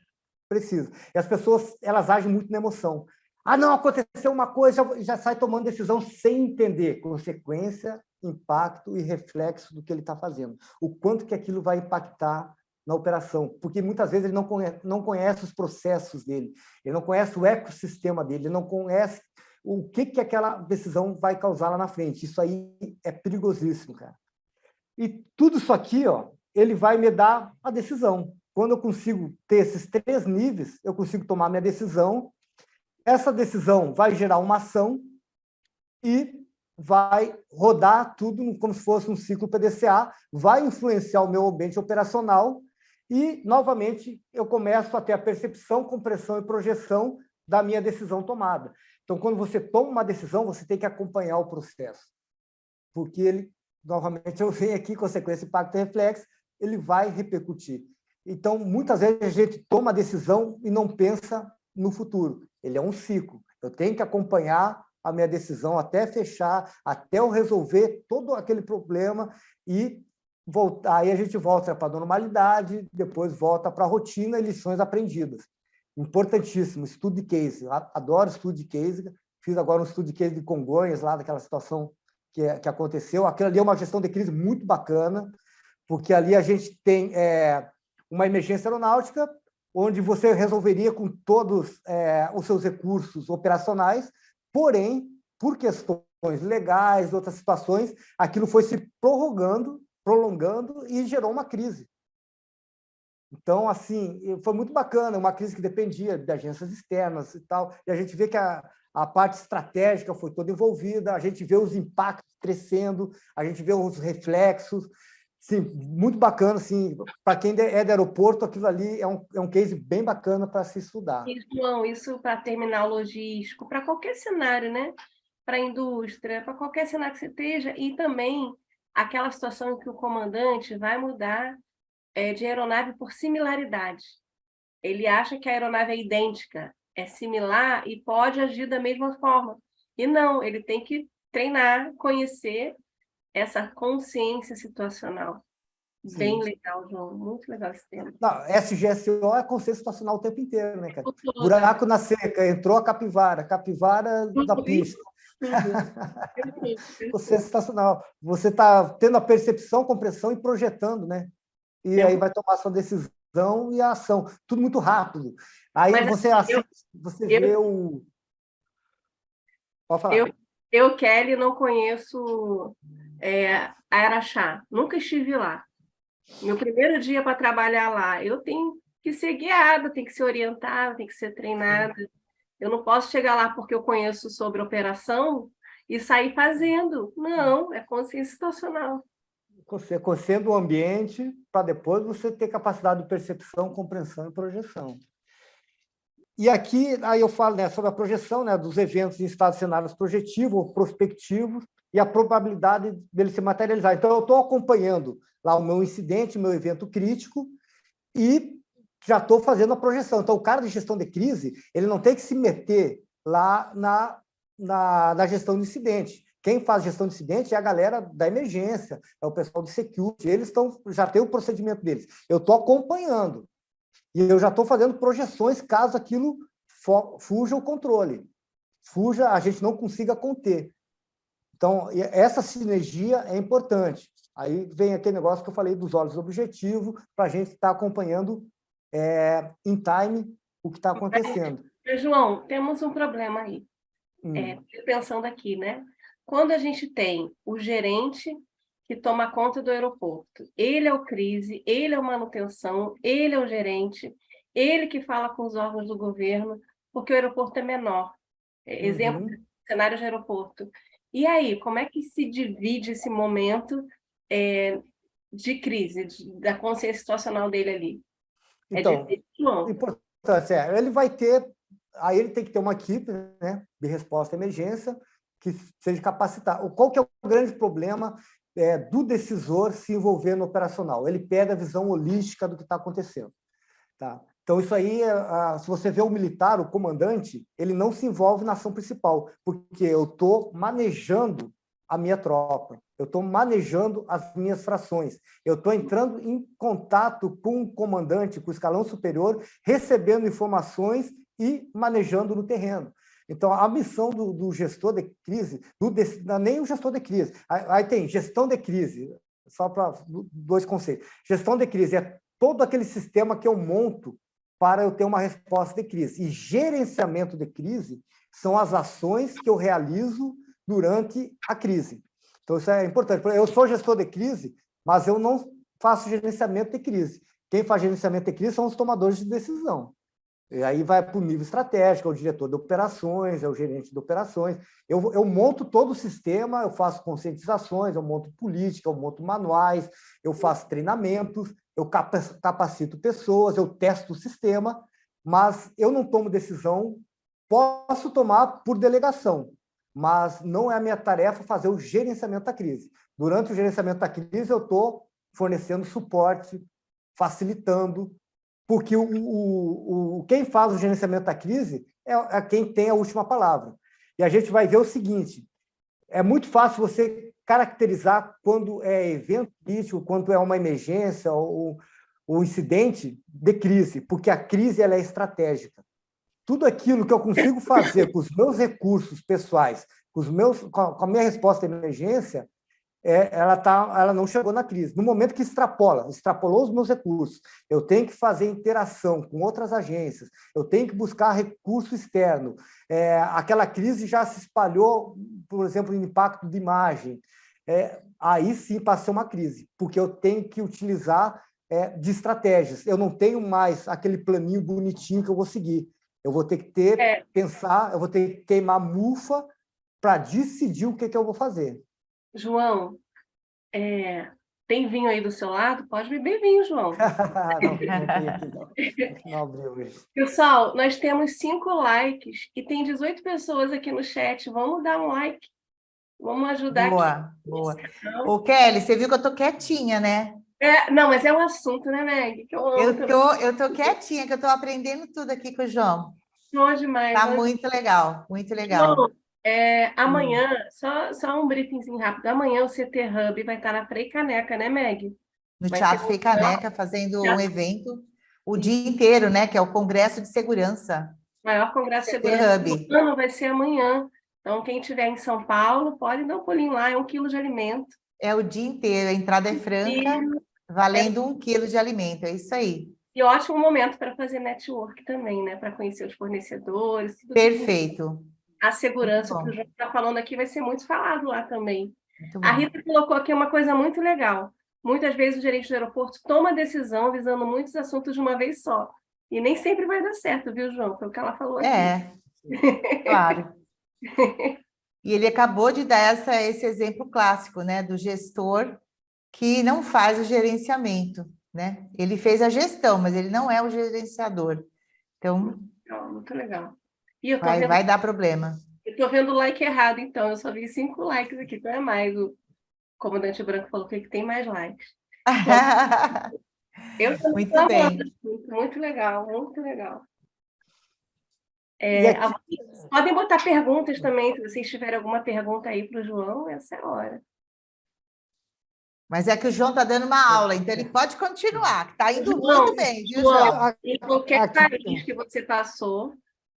precisa. E as pessoas, elas agem muito na emoção. Não, aconteceu uma coisa, já sai tomando decisão sem entender consequência, impacto e reflexo do que ele está fazendo. O quanto que aquilo vai impactar na operação. Porque muitas vezes ele não conhece os processos dele, ele não conhece o ecossistema dele, ele não conhece o que aquela decisão vai causar lá na frente. Isso aí é perigosíssimo, cara. E tudo isso aqui, ó, ele vai me dar a decisão. Quando eu consigo ter esses 3 níveis, eu consigo tomar minha decisão. Essa decisão vai gerar uma ação e vai rodar tudo como se fosse um ciclo PDCA, vai influenciar o meu ambiente operacional e, novamente, eu começo a ter a percepção, compreensão e projeção da minha decisão tomada. Então, quando você toma uma decisão, você tem que acompanhar o processo, porque ele, novamente, eu venho aqui, consequência, impacto e reflexo, ele vai repercutir. Então, muitas vezes a gente toma a decisão e não pensa no futuro. Ele é um ciclo. Eu tenho que acompanhar a minha decisão até fechar, até eu resolver todo aquele problema e voltar. Aí a gente volta para a normalidade, depois volta para a rotina e lições aprendidas. Importantíssimo, estudo de case. Eu adoro estudo de case. Fiz agora um estudo de case de Congonhas, lá daquela situação que aconteceu. Aquilo ali é uma gestão de crise muito bacana, porque ali a gente tem uma emergência aeronáutica, onde você resolveria com todos os seus recursos operacionais, porém, por questões legais, outras situações, aquilo foi se prolongando e gerou uma crise. Então, assim, foi muito bacana, uma crise que dependia de agências externas e tal, e a gente vê que a parte estratégica foi toda envolvida, a gente vê os impactos crescendo, a gente vê os reflexos. Sim, muito bacana, assim, para quem é do aeroporto, aquilo ali é um case bem bacana para se estudar. E, João, isso para terminal logístico, para qualquer cenário, né? Para a indústria, para qualquer cenário que você esteja, e também aquela situação em que o comandante vai mudar de aeronave por similaridade. Ele acha que a aeronave é idêntica, é similar e pode agir da mesma forma. E não, ele tem que treinar, conhecer essa consciência situacional. Sim. Bem legal, João. Muito legal esse tema. Não, SGSO é consciência situacional o tempo inteiro, né, cara? Buraco na seca, entrou a capivara da pista. Consciência situacional. Você está tendo a percepção, compreensão e projetando, né? E aí vai tomar sua decisão e a ação. Tudo muito rápido. Aí você vê o... Pode falar. Eu, Kelly, não conheço Araxá. Nunca estive lá. Meu primeiro dia para trabalhar lá, eu tenho que ser guiada, tenho que ser orientada, tenho que ser treinada. Eu não posso chegar lá porque eu conheço sobre operação e sair fazendo. Não, é consciência situacional. Conhecendo o ambiente para depois você ter capacidade de percepção, compreensão e projeção. E aqui aí eu falo, né, sobre a projeção, né, dos eventos em estado de cenários projetivos ou prospectivos e a probabilidade dele se materializar. Então, eu estou acompanhando lá o meu incidente, o meu evento crítico e já estou fazendo a projeção. Então, o cara de gestão de crise, ele não tem que se meter lá na gestão de incidente. Quem faz gestão de incidente é a galera da emergência, é o pessoal de security, eles já têm o procedimento deles. Eu estou acompanhando, e eu já estou fazendo projeções caso aquilo fuja o controle, a gente não consiga conter. Então, essa sinergia é importante. Aí vem aquele negócio que eu falei dos olhos objetivos, para a gente estar acompanhando em time o que está acontecendo. João, temos um problema aí. Pensando aqui, né? Quando a gente tem o gerente que toma conta do aeroporto, ele é o crise, ele é o manutenção, ele é o gerente, ele que fala com os órgãos do governo, porque o aeroporto é menor. Exemplo, cenário de aeroporto. E aí, como é que se divide esse momento de crise, da consciência situacional dele ali? Então, importante, ele vai ter, aí ele tem que ter uma equipe, né, de resposta à emergência que seja capacitada. Qual que é o grande problema do decisor se envolver no operacional? Ele pega a visão holística do que está acontecendo. Tá? Então, isso aí, se você vê o militar, o comandante, ele não se envolve na ação principal, porque eu estou manejando a minha tropa, eu estou manejando as minhas frações, eu estou entrando em contato com o comandante, com o escalão superior, recebendo informações e manejando no terreno. Então, a missão do gestor de crise, nem o gestor de crise, aí tem gestão de crise, só para dois conceitos. Gestão de crise é todo aquele sistema que eu monto para eu ter uma resposta de crise. E gerenciamento de crise são as ações que eu realizo durante a crise. Então, isso é importante. Eu sou gestor de crise, mas eu não faço gerenciamento de crise. Quem faz gerenciamento de crise são os tomadores de decisão. E aí vai para o nível estratégico, é o diretor de operações, é o gerente de operações. Eu monto todo o sistema, eu faço conscientizações, eu monto política, eu monto manuais, eu faço treinamentos, eu capacito pessoas, eu testo o sistema, mas eu não tomo decisão, posso tomar por delegação, mas não é a minha tarefa fazer o gerenciamento da crise. Durante o gerenciamento da crise, eu estou fornecendo suporte, facilitando, porque quem faz o gerenciamento da crise é quem tem a última palavra. E a gente vai ver o seguinte, é muito fácil você caracterizar quando é evento crítico, quando é uma emergência ou incidente de crise, porque a crise ela é estratégica. Tudo aquilo que eu consigo fazer com os meus recursos pessoais, com a minha resposta à emergência, ela não chegou na crise. No momento que extrapolou os meus recursos, eu tenho que fazer interação com outras agências, eu tenho que buscar recurso externo. Aquela crise já se espalhou, por exemplo, em impacto de imagem. Aí sim passou uma crise, porque eu tenho que utilizar de estratégias. Eu não tenho mais aquele planinho bonitinho que eu vou seguir. Eu vou ter que pensar, eu vou ter que queimar mufa para decidir o que eu vou fazer. João, tem vinho aí do seu lado? Pode beber vinho, João. Não tem aqui, não. Não abriu hoje. Pessoal, nós temos 5 likes e tem 18 pessoas aqui no chat. Vamos dar um like. Vamos ajudar aqui. Boa. Ô, Kelly, você viu que eu tô quietinha, né? Não, mas é um assunto, né, Meg? Que eu tô quietinha, que eu tô aprendendo tudo aqui com o João. Bom demais. Tá muito legal, muito legal. João, amanhã, só um briefingzinho rápido. Amanhã o CT Hub vai estar na Frei Caneca, né, Meg? No Teatro Frei Caneca, fazendo um evento o dia inteiro, né? Que é o Congresso de Segurança. Maior Congresso de Segurança do ano vai ser amanhã. Então, quem estiver em São Paulo, pode dar um pulinho lá, é 1 quilo de alimento. É o dia inteiro, a entrada é franca, valendo 1 quilo de alimento, é isso aí. E ótimo momento para fazer network também, né? Para conhecer os fornecedores. Perfeito. A segurança que o João está falando aqui vai ser muito falado lá também. A Rita colocou aqui uma coisa muito legal. Muitas vezes o gerente do aeroporto toma decisão visando muitos assuntos de uma vez só. E nem sempre vai dar certo, viu, João? Foi o que ela falou aqui. Claro. E ele acabou de dar esse exemplo clássico, né? Do gestor que não faz o gerenciamento, né? Ele fez a gestão, mas ele não é o gerenciador. Então, muito legal. E vai dar problema. Eu estou vendo o like errado, então. Eu só vi 5 likes aqui, então é mais. O comandante Branco falou que tem mais likes. Então, muito bem. Muito legal, muito legal. E aqui, Podem botar perguntas também, se vocês tiverem alguma pergunta aí para o João, essa é a hora. Mas é que o João está dando uma aula, então ele pode continuar, que está indo João, muito bem, viu, João, João? em qualquer aqui- país que você passou,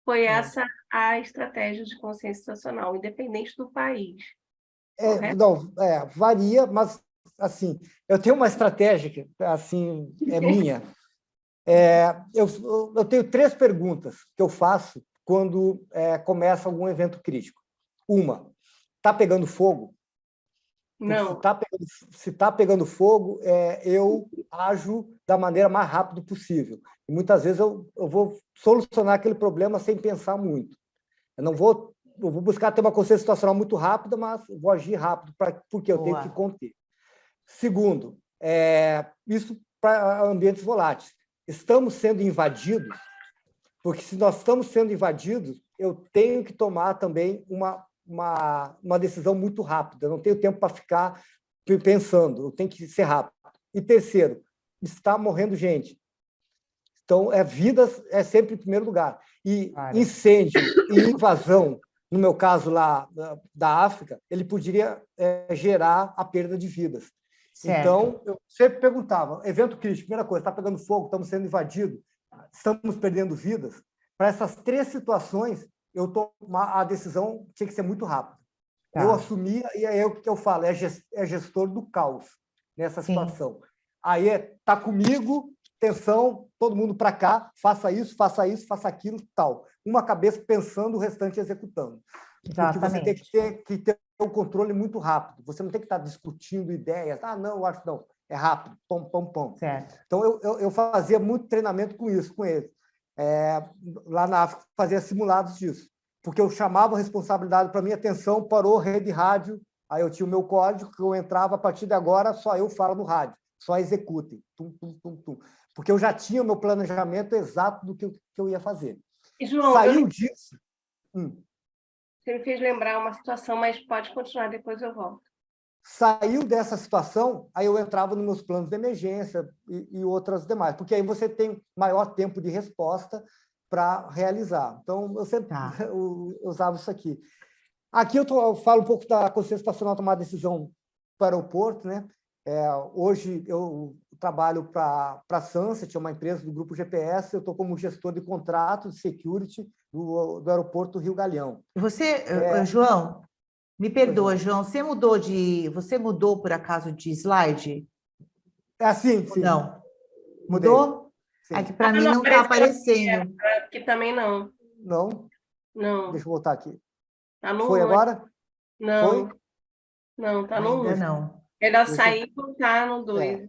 foi essa a estratégia de consciência situacional, independente do país. Correto? não, varia, mas assim, eu tenho uma estratégia que assim é minha. Eu tenho 3 perguntas que eu faço quando começa algum evento crítico. Uma, está pegando fogo? Não. Se está pegando fogo, eu ajo da maneira mais rápida possível. E muitas vezes eu vou solucionar aquele problema sem pensar muito. Eu vou buscar ter uma consciência situacional muito rápida, mas vou agir rápido, porque eu tenho que conter. Segundo, isso para ambientes voláteis. Estamos sendo invadidos, porque se nós estamos sendo invadidos, eu tenho que tomar também uma decisão muito rápida. Eu não tenho tempo para ficar pensando, eu tenho que ser rápido. E terceiro, está morrendo gente. Então, vidas é sempre em primeiro lugar. E incêndio e invasão, no meu caso lá da África, ele poderia gerar a perda de vidas. Certo. Então, eu sempre perguntava, evento crítico, primeira coisa, está pegando fogo, estamos sendo invadidos, estamos perdendo vidas. Para essas 3 situações, a decisão tinha que ser muito rápida. Tá. Eu assumia, e é o que eu falo, é gestor do caos nessa situação. Aí está comigo, atenção, todo mundo para cá, faça isso, faça aquilo, tal. Uma cabeça pensando, o restante executando. Exatamente. Porque você tem que ter um controle muito rápido. Você não tem que estar discutindo ideias. Não, eu acho que não. É rápido, pom, pom, pom. Certo. Então, eu fazia muito treinamento com isso, com eles. Lá na África, fazia simulados disso. Porque eu chamava a responsabilidade para mim, atenção, parou, rede rádio, aí eu tinha o meu código, que eu entrava, a partir de agora, só eu falo no rádio, só executem. Tum, tum, tum, tum. Porque eu já tinha o meu planejamento exato do que eu ia fazer. E, João, saiu disso. Você me fez lembrar uma situação, mas pode continuar, depois eu volto. Saiu dessa situação, aí eu entrava nos meus planos de emergência e outras demais, porque aí você tem maior tempo de resposta para realizar. Então, eu sempre usava isso aqui. Aqui eu falo um pouco da consciência situacional tomar decisão para o aeroporto, né? Hoje eu trabalho para a Sunset, é uma empresa do grupo GPS, eu estou como gestor de contratos de security do aeroporto Rio Galeão. Você, João, me perdoa, João, você mudou por acaso de slide? Sim. Não. Mudei. Mudou? Sim. Aqui para mim não está aparecendo. Aqui também não. Não? Não. Deixa eu voltar aqui. Tá no Foi 1. agora? Não. Foi? Não, tá no 1. Ainda não. Melhor sair e voltar no 2.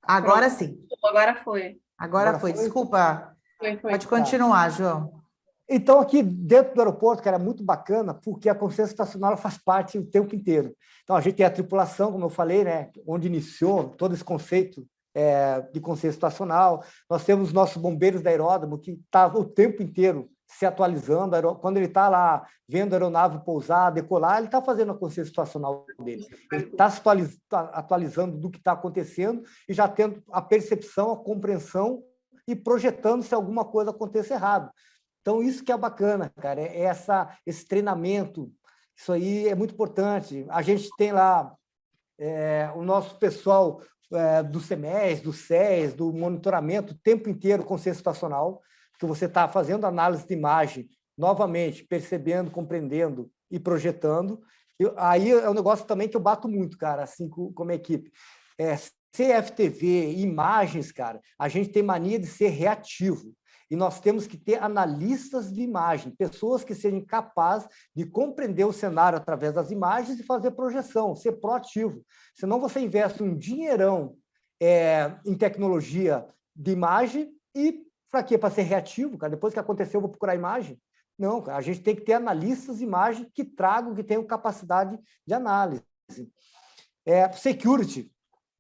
Agora Pronto. sim. Agora foi. Agora foi. Desculpa. Foi. Pode continuar, João. Então, aqui dentro do aeroporto, que era muito bacana, porque a consciência situacional faz parte o tempo inteiro. Então, a gente tem a tripulação, como eu falei, né, onde iniciou todo esse conceito de consciência situacional. Nós temos os nossos bombeiros da aeródromo, que está o tempo inteiro se atualizando. Quando ele está lá vendo a aeronave pousar, decolar, ele está fazendo a consciência situacional dele. Ele está se atualizando do que está acontecendo e já tendo a percepção, a compreensão e projetando se alguma coisa aconteça errado. Então, isso que é bacana, cara, esse treinamento, isso aí é muito importante. A gente tem lá o nosso pessoal do CEMES, do SES, do monitoramento, o tempo inteiro consciência situacional, que você está fazendo análise de imagem, novamente, percebendo, compreendendo e projetando. Aí é um negócio também que eu bato muito, cara, assim, como equipe. CFTV, imagens, cara, a gente tem mania de ser reativo. E nós temos que ter analistas de imagem, pessoas que sejam capazes de compreender o cenário através das imagens e fazer projeção, ser proativo. Senão você investe um dinheirão em tecnologia de imagem e para quê? Para ser reativo, cara. Depois que aconteceu, eu vou procurar imagem? Não, cara. A gente tem que ter analistas de imagem que tragam, que tenham capacidade de análise. Security,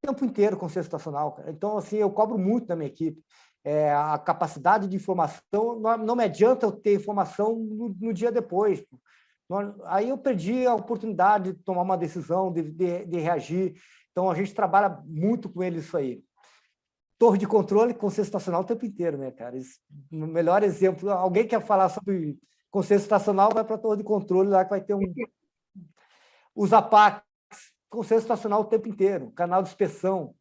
o tempo inteiro consciência situacional, cara. Então, assim, eu cobro muito da minha equipe. A capacidade de informação, não me adianta eu ter informação no dia depois. Aí eu perdi a oportunidade de tomar uma decisão, de reagir. Então, a gente trabalha muito com eles isso aí. torre de controle, conselho estacional o tempo inteiro, né, cara? O melhor exemplo, alguém quer falar sobre conselho estacional, vai para a torre de controle lá que vai ter os APACs, conselho estacional o tempo inteiro, canal de inspeção,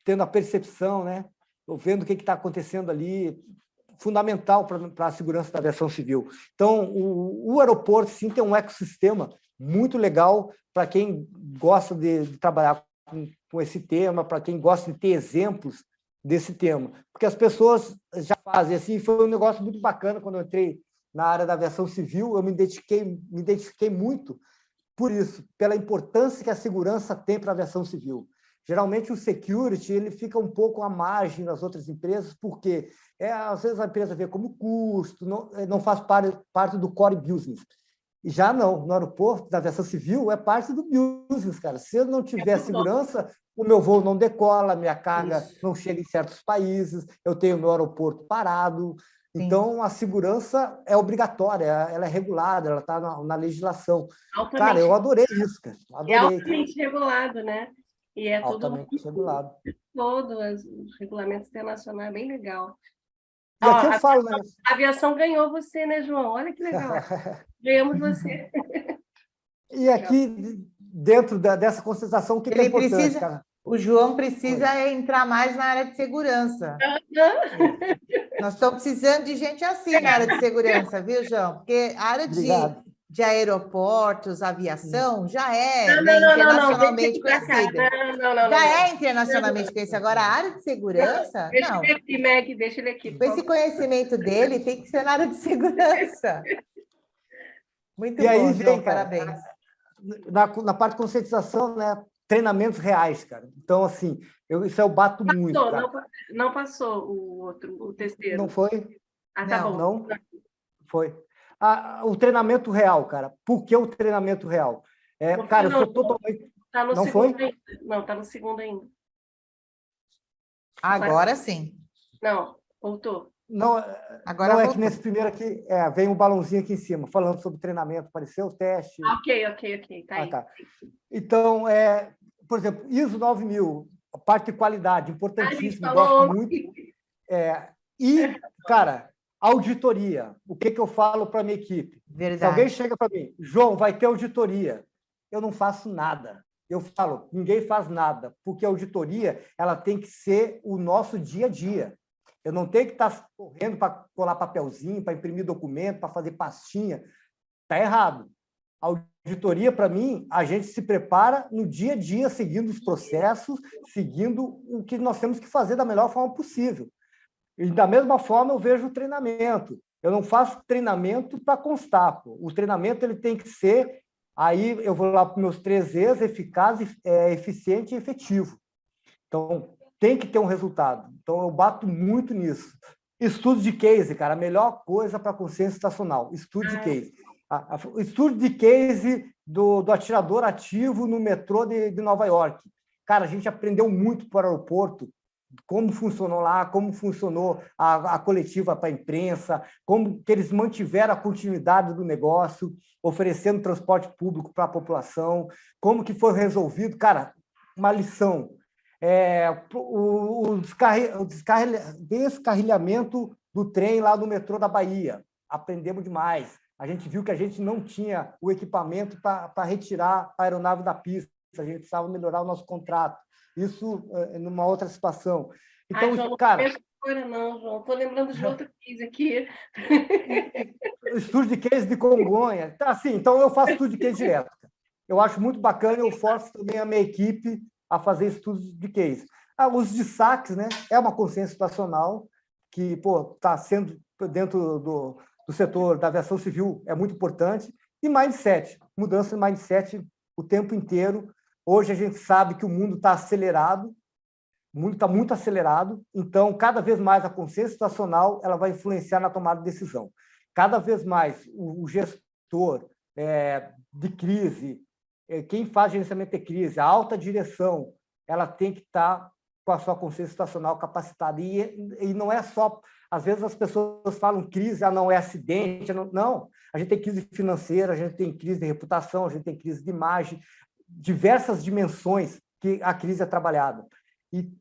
tendo a percepção, né? Vendo o que está acontecendo ali, fundamental para a segurança da aviação civil. Então, o aeroporto, sim, tem um ecossistema muito legal para quem gosta de trabalhar com esse tema, para quem gosta de ter exemplos desse tema. Porque as pessoas já fazem assim, foi um negócio muito bacana quando eu entrei na área da aviação civil, eu me identifiquei muito por isso, pela importância que a segurança tem para a aviação civil. Geralmente, o security ele fica um pouco à margem das outras empresas, porque às vezes a empresa vê como custo, não faz parte do core business. E já não, no aeroporto, da aviação civil, é parte do business, cara. Se eu não tiver segurança, o meu voo não decola, a minha carga não chega em certos países, eu tenho o meu aeroporto parado. Então, a segurança é obrigatória, ela é regulada, ela está na legislação. Altamente. Cara, eu adorei isso, cara. Adorei. É altamente regulado, né? E é altamente regulado. Todos os regulamentos internacionais, bem legal. E aqui eu falo, né? A aviação ganhou você, né, João? Olha que legal. Ganhamos você. E aqui, dentro dessa concentração, o que é importante, cara? O João precisa entrar mais na área de segurança. Nós estamos precisando de gente assim na área de segurança, viu, João? Porque a área de aeroportos, aviação, já é internacionalmente conhecida. Já é internacionalmente conhecida. Agora, a área de segurança, não. Deixa ele aqui, Meg, deixa ele aqui. Com esse conhecimento dele, tem que ser na área de segurança. Muito bom, aí, João, parabéns. Na parte de conscientização, né? Treinamentos reais, cara. Então, assim, isso eu bato muito. Cara. Não passou o terceiro. Não foi? Ah, tá bom. Não foi. O treinamento real, cara. Por que o treinamento real? Cara, eu sou totalmente... Tá no não segundo foi? ainda. Não, tá no segundo ainda. Agora sim. Não, voltou. Não, agora não é que nesse primeiro aqui, vem um balãozinho aqui em cima, falando sobre treinamento, apareceu o teste. Ok, tá aí. Tá. Então, por exemplo, ISO 9000, a parte de qualidade, importantíssimo, gosto muito. E, cara, auditoria. O que eu falo para a minha equipe? Verdade. Se alguém chega para mim, João, vai ter auditoria. Eu não faço nada. Eu falo, ninguém faz nada, porque a auditoria ela tem que ser o nosso dia a dia. Eu não tenho que estar correndo para colar papelzinho, para imprimir documento, para fazer pastinha. Está errado. A auditoria, para mim, a gente se prepara no dia a dia, seguindo os processos, seguindo o que nós temos que fazer da melhor forma possível. E, da mesma forma, eu vejo o treinamento. Eu não faço treinamento para constar. Pô. O treinamento ele tem que ser, aí eu vou lá para os meus 3 E's, eficaz, eficiente e efetivo. Então, tem que ter um resultado. Então, eu bato muito nisso. Estudo de case, cara, a melhor coisa para consciência estacional. Estudo de case. O estudo de case do atirador ativo no metrô de Nova York. Cara, a gente aprendeu muito para o aeroporto, como funcionou lá, como funcionou a coletiva para a imprensa, como que eles mantiveram a continuidade do negócio, oferecendo transporte público para a população, como que foi resolvido. Cara, uma lição. O descarrilhamento do trem lá no metrô da Bahia. Aprendemos demais. A gente viu que a gente não tinha o equipamento para retirar a aeronave da pista. A gente precisava melhorar o nosso contrato. Isso numa outra situação. Então, João, cara... Não, João. Estou lembrando de outro case aqui. Estudo de case de Congonha. Tá, assim, então eu faço estudo de case direto. Eu acho muito bacana, eu forço também a minha equipe a fazer estudos de case. Os de saques, né? É uma consciência situacional que está sendo dentro do setor da aviação civil, é muito importante. E mindset, mudança de mindset o tempo inteiro. Hoje a gente sabe que o mundo está acelerado, o mundo está muito acelerado, então cada vez mais a consciência situacional ela vai influenciar na tomada de decisão. Cada vez mais o gestor de crise, quem faz gerenciamento de crise, a alta direção, ela tem que estar com a sua consciência situacional capacitada. E não é só... Às vezes as pessoas falam crise, não é acidente. Não, a gente tem crise financeira, a gente tem crise de reputação, a gente tem crise de imagem, diversas dimensões que a crise é trabalhada. E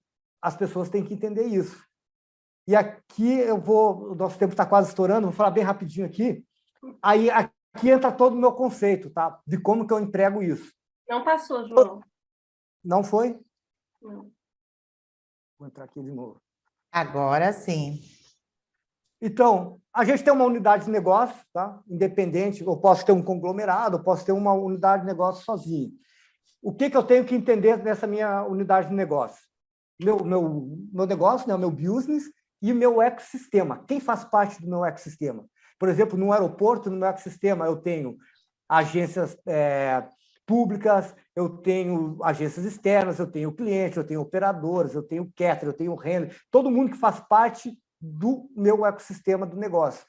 as pessoas têm que entender isso. E aqui o nosso tempo está quase estourando, vou falar bem rapidinho aqui. Aí aqui entra todo o meu conceito, tá? De como que eu entrego isso. Não passou, João. Não foi? Não. Vou entrar aqui de novo. Agora sim. Então, a gente tem uma unidade de negócio, tá? Independente, eu posso ter um conglomerado, eu posso ter uma unidade de negócio sozinho. O que eu tenho que entender nessa minha unidade de negócio? Meu negócio, né? O meu business e o meu ecossistema. Quem faz parte do meu ecossistema? Por exemplo, no aeroporto, no meu ecossistema, eu tenho agências públicas, eu tenho agências externas, eu tenho clientes, eu tenho operadores, eu tenho cater, eu tenho handler, todo mundo que faz parte do meu ecossistema do negócio.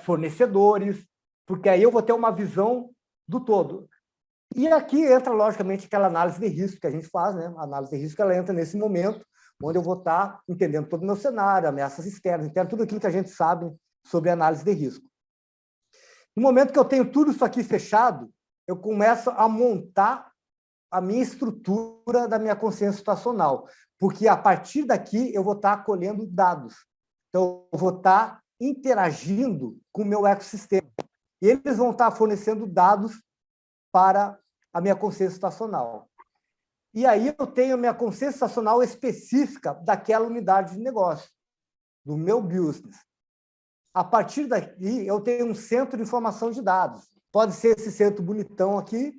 Fornecedores, porque aí eu vou ter uma visão do todo. E aqui entra, logicamente, aquela análise de risco que a gente faz, né? A análise de risco, ela entra nesse momento, onde eu vou estar entendendo todo o meu cenário, ameaças externas, internas, tudo aquilo que a gente sabe sobre análise de risco. No momento que eu tenho tudo isso aqui fechado, eu começo a montar a minha estrutura da minha consciência situacional, porque a partir daqui eu vou estar colhendo dados. Então, eu vou estar interagindo com o meu ecossistema. E eles vão estar fornecendo dados para a minha consciência situacional. E aí eu tenho a minha consciência situacional específica daquela unidade de negócio, do meu business. A partir daqui, eu tenho um centro de informação de dados. Pode ser esse centro bonitão aqui,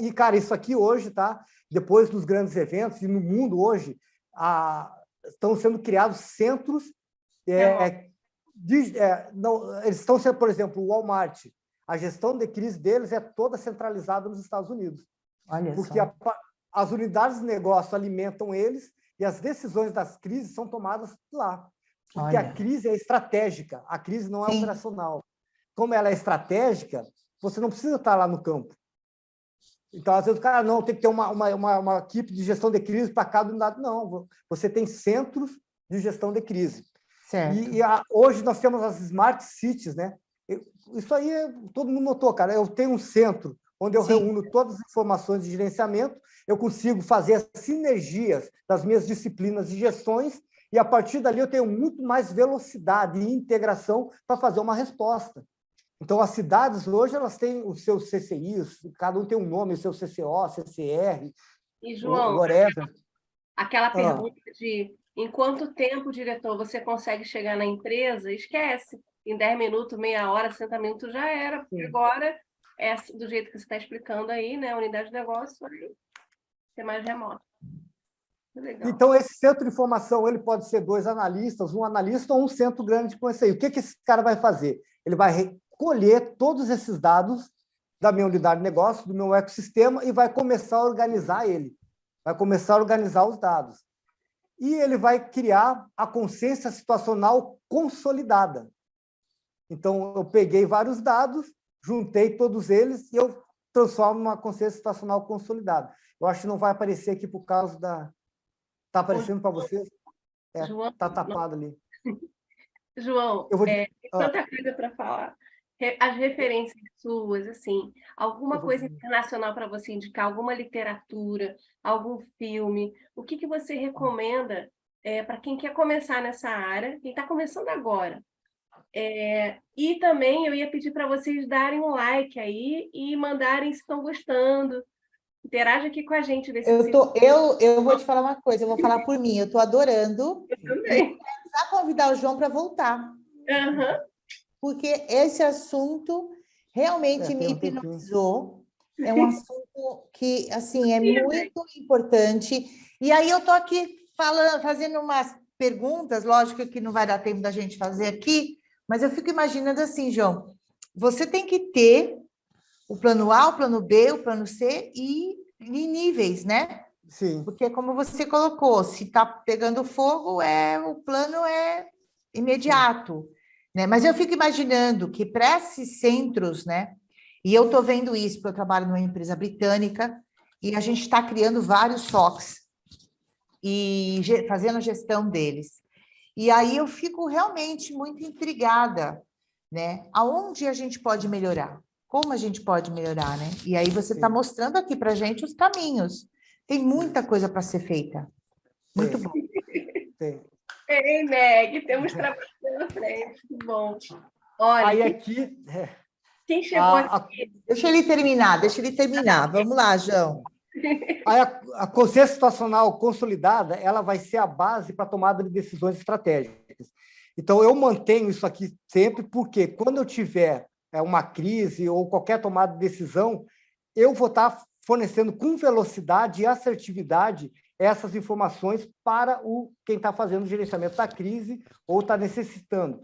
e, cara, isso aqui hoje, tá? Depois dos grandes eventos, e no mundo hoje, estão sendo criados centros. Eles estão sendo, por exemplo, o Walmart. A gestão de crise deles é toda centralizada nos Estados Unidos. Olha porque só. as unidades de negócio alimentam eles e as decisões das crises são tomadas lá. Porque a crise é estratégica, a crise não é operacional. Como ela é estratégica, você não precisa estar lá no campo. Então, às vezes, o cara, não, tem que ter uma equipe de gestão de crise para cada unidade. Não, você tem centros de gestão de crise. Certo. Hoje nós temos as Smart Cities, né? Isso aí todo mundo notou, cara. Eu tenho um centro onde eu reúno todas as informações de gerenciamento, eu consigo fazer as sinergias das minhas disciplinas de gestões e, a partir dali, eu tenho muito mais velocidade e integração para fazer uma resposta. Então, as cidades hoje elas têm os seus CCIs, cada um tem um nome, o seu CCO, CCR. E, João, whatever. Aquela pergunta de em quanto tempo, diretor, você consegue chegar na empresa? Esquece. Em 10 minutos, meia hora, 60 minutos já era, porque agora, do jeito que você está explicando aí, né? A unidade de negócio vai ser mais remota. Legal. Então, esse centro de informação ele pode ser 2 analistas, um analista ou um centro grande com esse aí. O que esse cara vai fazer? Ele vai recolher todos esses dados da minha unidade de negócio, do meu ecossistema, e vai começar a organizar ele. Vai começar a organizar os dados. E ele vai criar a consciência situacional consolidada. Então, eu peguei vários dados, juntei todos eles e eu transformo numa consciência situacional consolidada. Eu acho que não vai aparecer aqui por causa da... Está aparecendo para vocês? Está tapado ali. João, tem tanta coisa para falar. As referências suas, assim, alguma coisa internacional para você indicar, alguma literatura, algum filme, o que você recomenda para quem quer começar nessa área, quem está começando agora? E também eu ia pedir para vocês darem um like aí e mandarem se estão gostando. Interage aqui com a gente. Eu vou te falar uma coisa, eu vou falar por mim, eu estou adorando. Eu também. E quero já convidar o João para voltar. Uhum. Porque esse assunto realmente me hipnotizou. É um assunto que, assim, é muito importante. E aí eu estou aqui fazendo umas perguntas, lógico que não vai dar tempo da gente fazer aqui, mas eu fico imaginando assim, João, você tem que ter o plano A, o plano B, o plano C e níveis, né? Sim. Porque, como você colocou, se está pegando fogo, o plano é imediato. Né? Mas eu fico imaginando que para esses centros, né? E eu estou vendo isso, porque eu trabalho numa empresa britânica e a gente está criando vários SOCs e fazendo a gestão deles. E aí eu fico realmente muito intrigada, né? Aonde a gente pode melhorar? Como a gente pode melhorar, né? E aí você está mostrando aqui para a gente os caminhos. Tem muita coisa para ser feita. Muito bom. Tem. Ei, Meg, temos trabalho pela frente. Muito bom. Olha, Aí aqui... quem chegou aqui? Deixa ele terminar. Vamos lá, João. Aí a consciência situacional consolidada, ela vai ser a base para a tomada de decisões estratégicas. Então, eu mantenho isso aqui sempre, porque quando eu tiver uma crise ou qualquer tomada de decisão, eu vou estar fornecendo com velocidade e assertividade essas informações para quem está fazendo o gerenciamento da crise ou está necessitando.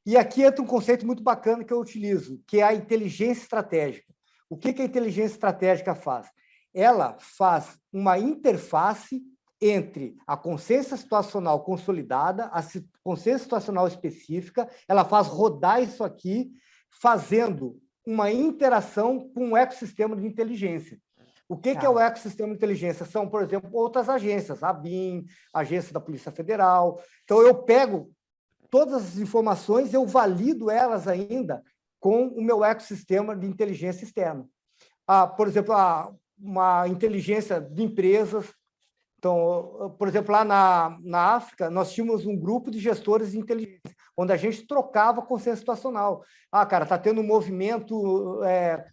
E aqui entra um conceito muito bacana que eu utilizo, que é a inteligência estratégica. O que a inteligência estratégica faz? Ela faz uma interface entre a consciência situacional consolidada, a consciência situacional específica, ela faz rodar isso aqui, fazendo uma interação com o ecossistema de inteligência. O que é o ecossistema de inteligência? São, por exemplo, outras agências, a BIM, a Agência da Polícia Federal. Então, eu pego todas as informações, eu valido elas ainda com o meu ecossistema de inteligência externa. Por exemplo, uma inteligência de empresas. Então, por exemplo, lá na África, nós tínhamos um grupo de gestores de inteligência, onde a gente trocava consciência situacional. Cara, está tendo um movimento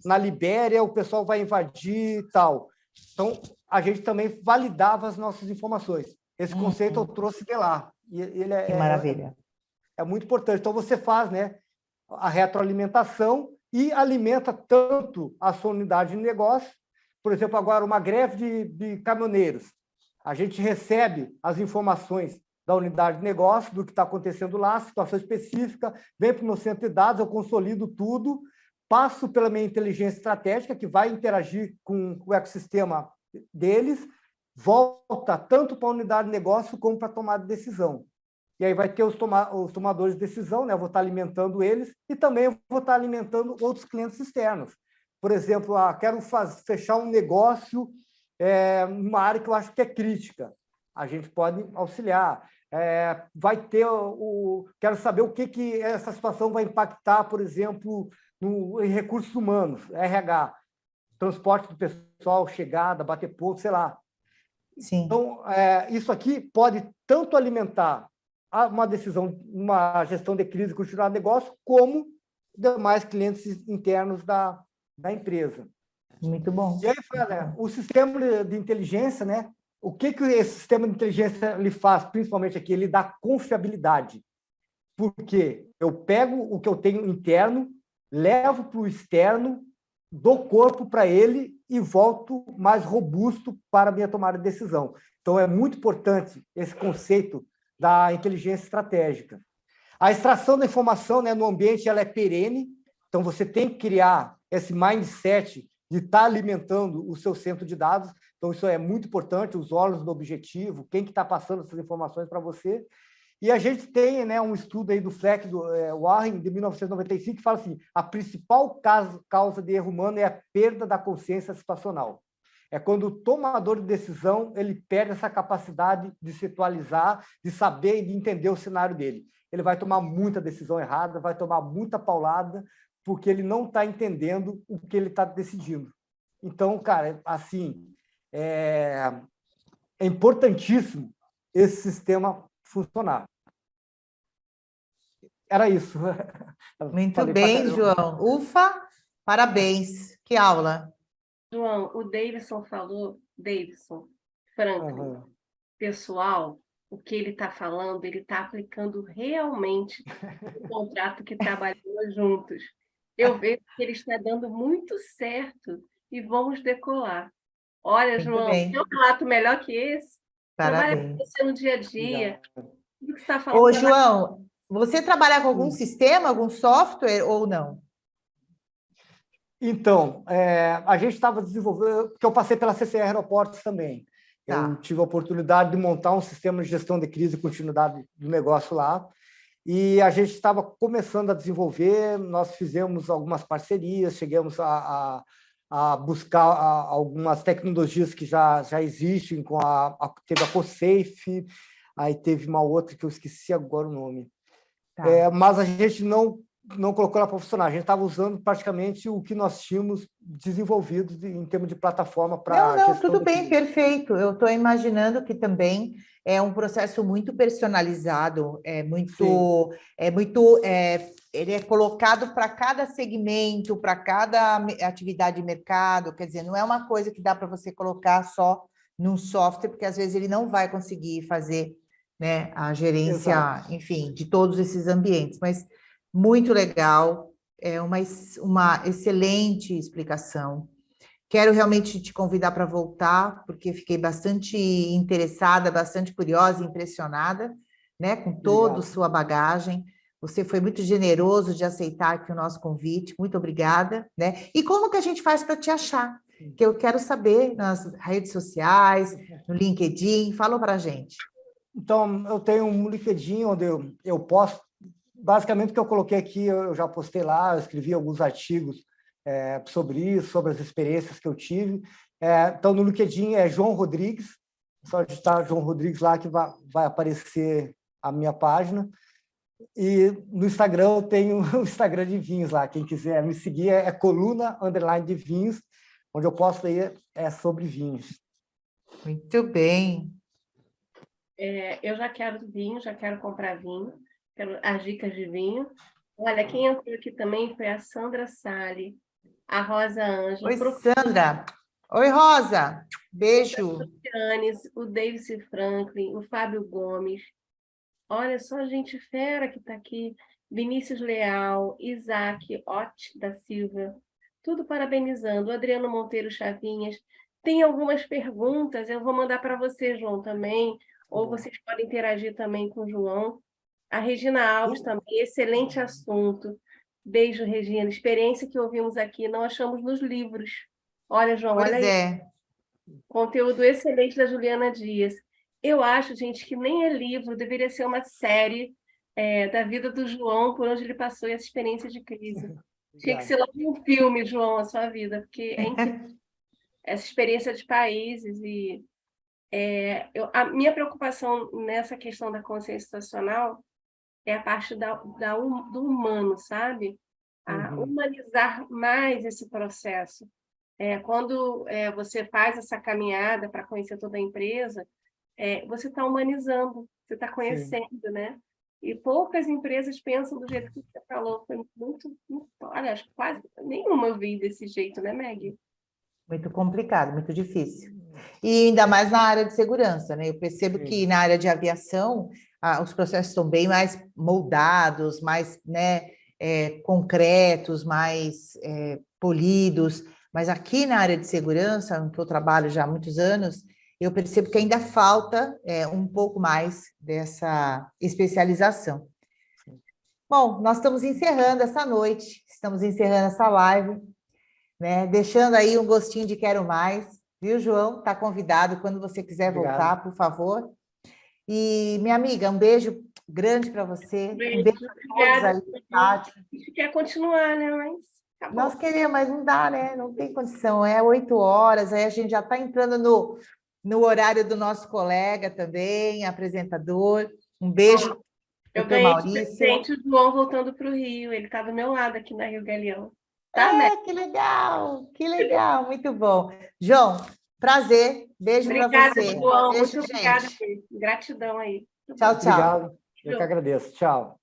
na Libéria, o pessoal vai invadir e tal. Então, a gente também validava as nossas informações. Esse conceito eu trouxe de lá. E ele Que maravilha. É muito importante. Então, você faz, né, a retroalimentação e alimenta tanto a sua unidade de negócio. Por exemplo, agora, uma greve de caminhoneiros. A gente recebe as informações da unidade de negócio, do que está acontecendo lá, situação específica, vem para o meu centro de dados, eu consolido tudo, passo pela minha inteligência estratégica, que vai interagir com o ecossistema deles, volta tanto para a unidade de negócio como para a tomada de decisão. E aí vai ter os tomadores de decisão, né? Eu vou estar alimentando eles e também eu vou estar alimentando outros clientes externos. Por exemplo, quero fechar um negócio numa área que eu acho que é crítica. A gente pode auxiliar. Vai ter quero saber o que essa situação vai impactar, por exemplo, em recursos humanos, RH, transporte do pessoal, chegada, bater ponto, sei lá. Sim. Então, isso aqui pode tanto alimentar uma decisão, uma gestão de crise continuar negócio, como demais clientes internos da empresa. Muito bom. E aí, o sistema de inteligência, né? O que esse sistema de inteligência lhe faz, principalmente aqui? Ele dá confiabilidade. Porque eu pego o que eu tenho interno, levo para o externo, dou corpo para ele e volto mais robusto para a minha tomada de decisão. Então, é muito importante esse conceito da inteligência estratégica. A extração da informação, né, no ambiente ela é perene, então você tem que criar esse mindset de estar alimentando o seu centro de dados. Então, isso é muito importante, os olhos do objetivo, quem que está passando essas informações para você. E a gente tem, né, um estudo aí do Fleck, do Warren, de 1995, que fala assim, a principal causa de erro humano é a perda da consciência situacional. É quando o tomador de decisão ele perde essa capacidade de se atualizar, de saber e de entender o cenário dele. Ele vai tomar muita decisão errada, vai tomar muita paulada, porque ele não está entendendo o que ele está decidindo. Então, cara, assim, é importantíssimo esse sistema funcionar. Era isso. Muito bem, João. Ufa, parabéns. Que aula. João, o Davidson falou, Franklin, pessoal, o que ele está falando, ele está aplicando realmente o contrato que trabalhamos juntos. Eu vejo que ele está dando muito certo e vamos decolar. Olha, Muito João, bem. tem um relato melhor que esse? Trabalha com Parabéns. você no dia a dia. O que você está falando? Ô, João, você trabalha com algum sistema, algum software ou não? Então, a gente estava desenvolvendo, porque eu passei pela CCR Aeroportos também. Eu tive a oportunidade de montar um sistema de gestão de crise e continuidade do negócio lá, e a gente estava começando a desenvolver, nós fizemos algumas parcerias, chegamos a buscar algumas tecnologias que já existem, teve a CoSafe, aí teve uma outra que eu esqueci agora o nome. Mas a gente não não colocou ela para funcionar. A gente estava usando praticamente o que nós tínhamos desenvolvido em termos de plataforma para Não, gestão tudo do bem, cliente. perfeito. Eu estou imaginando que também é um processo muito personalizado, Sim, ele é colocado para cada segmento, para cada atividade de mercado, quer dizer, não é uma coisa que dá para você colocar só num software, porque às vezes ele não vai conseguir fazer, né, a exato. gerência, enfim, de todos esses ambientes, mas muito legal, é uma excelente explicação. Quero realmente te convidar para voltar, porque fiquei bastante interessada, bastante curiosa, impressionada, né, com toda a Obrigado. sua bagagem. Você foi muito generoso de aceitar aqui o nosso convite. Muito obrigada, né? E como que a gente faz para te achar? Que eu quero saber nas redes sociais, no LinkedIn. Fala para a gente. Então, eu tenho um LinkedIn onde eu posto, basicamente o que eu coloquei aqui, eu já postei lá, eu escrevi alguns artigos sobre isso, sobre as experiências que eu tive. Então, no LinkedIn é João Rodrigues, só digitar João Rodrigues lá que vai aparecer a minha página. E no Instagram eu tenho o Instagram de vinhos lá, quem quiser me seguir é coluna_ de vinhos, onde eu posto aí sobre vinhos. Muito bem. Eu já quero vinho, já quero comprar vinho, quero as dicas de vinho. Olha, quem entrou aqui também foi a Sandra Sali, a Rosa Ângela, Oi, Sandra. Oi, Rosa. Beijo. Yanes, o David Franklin, o Fábio Gomes. Olha só, gente fera que está aqui. Vinícius Leal, Isaac Ott da Silva, tudo parabenizando. O Adriano Monteiro Chavinhas. Tem algumas perguntas, eu vou mandar para você, João, também, ou vocês podem interagir também com o João. A Regina Alves também, excelente assunto. Beijo, Regina. Experiência que ouvimos aqui, não achamos nos livros. Olha, João, olha Pois aí. é. Conteúdo excelente da Juliana Dias. Eu acho, gente, que nem é livro, deveria ser uma série da vida do João, por onde ele passou essa experiência de crise. Tinha que Obrigado. ser logo um filme, João, a sua vida, porque é incrível essa experiência de países. E a minha preocupação nessa questão da consciência situacional é a parte do humano, sabe? A Uhum. humanizar mais esse processo. Quando você faz essa caminhada para conhecer toda a empresa, você está humanizando, você está conhecendo, né? E poucas empresas pensam do jeito que você falou. Foi olha, acho que quase nenhuma eu vi desse jeito, né, Meg? Muito complicado, muito difícil. E ainda mais na área de segurança, né? Eu percebo que na área de aviação, os processos estão bem mais moldados, mais, né, concretos, mais polidos. Mas aqui na área de segurança, em que eu trabalho já há muitos anos, eu percebo que ainda falta um pouco mais dessa especialização. Bom, nós estamos encerrando essa noite, estamos encerrando essa live, né? Deixando aí um gostinho de quero mais, viu, João? Está convidado quando você quiser Obrigado. voltar, por favor. E, minha amiga, um beijo grande para você, um beijo a todos aí no chat. A gente quer continuar, né? Mas acabou. Nós queremos, mas não dá, né? Não tem condição. É 8 horas, aí a gente já está entrando no horário do nosso colega também, apresentador. Um beijo, Eu doutor ganhei de Maurício. presente o João voltando para o Rio. Ele está do meu lado aqui na Rio Galeão. Tá, Meg? Que legal, muito bom. João, prazer, beijo para Obrigada, você. João. Beijo, Muito obrigada. gente. Gratidão aí. Tchau, tchau. Obrigado. Eu que agradeço. Tchau.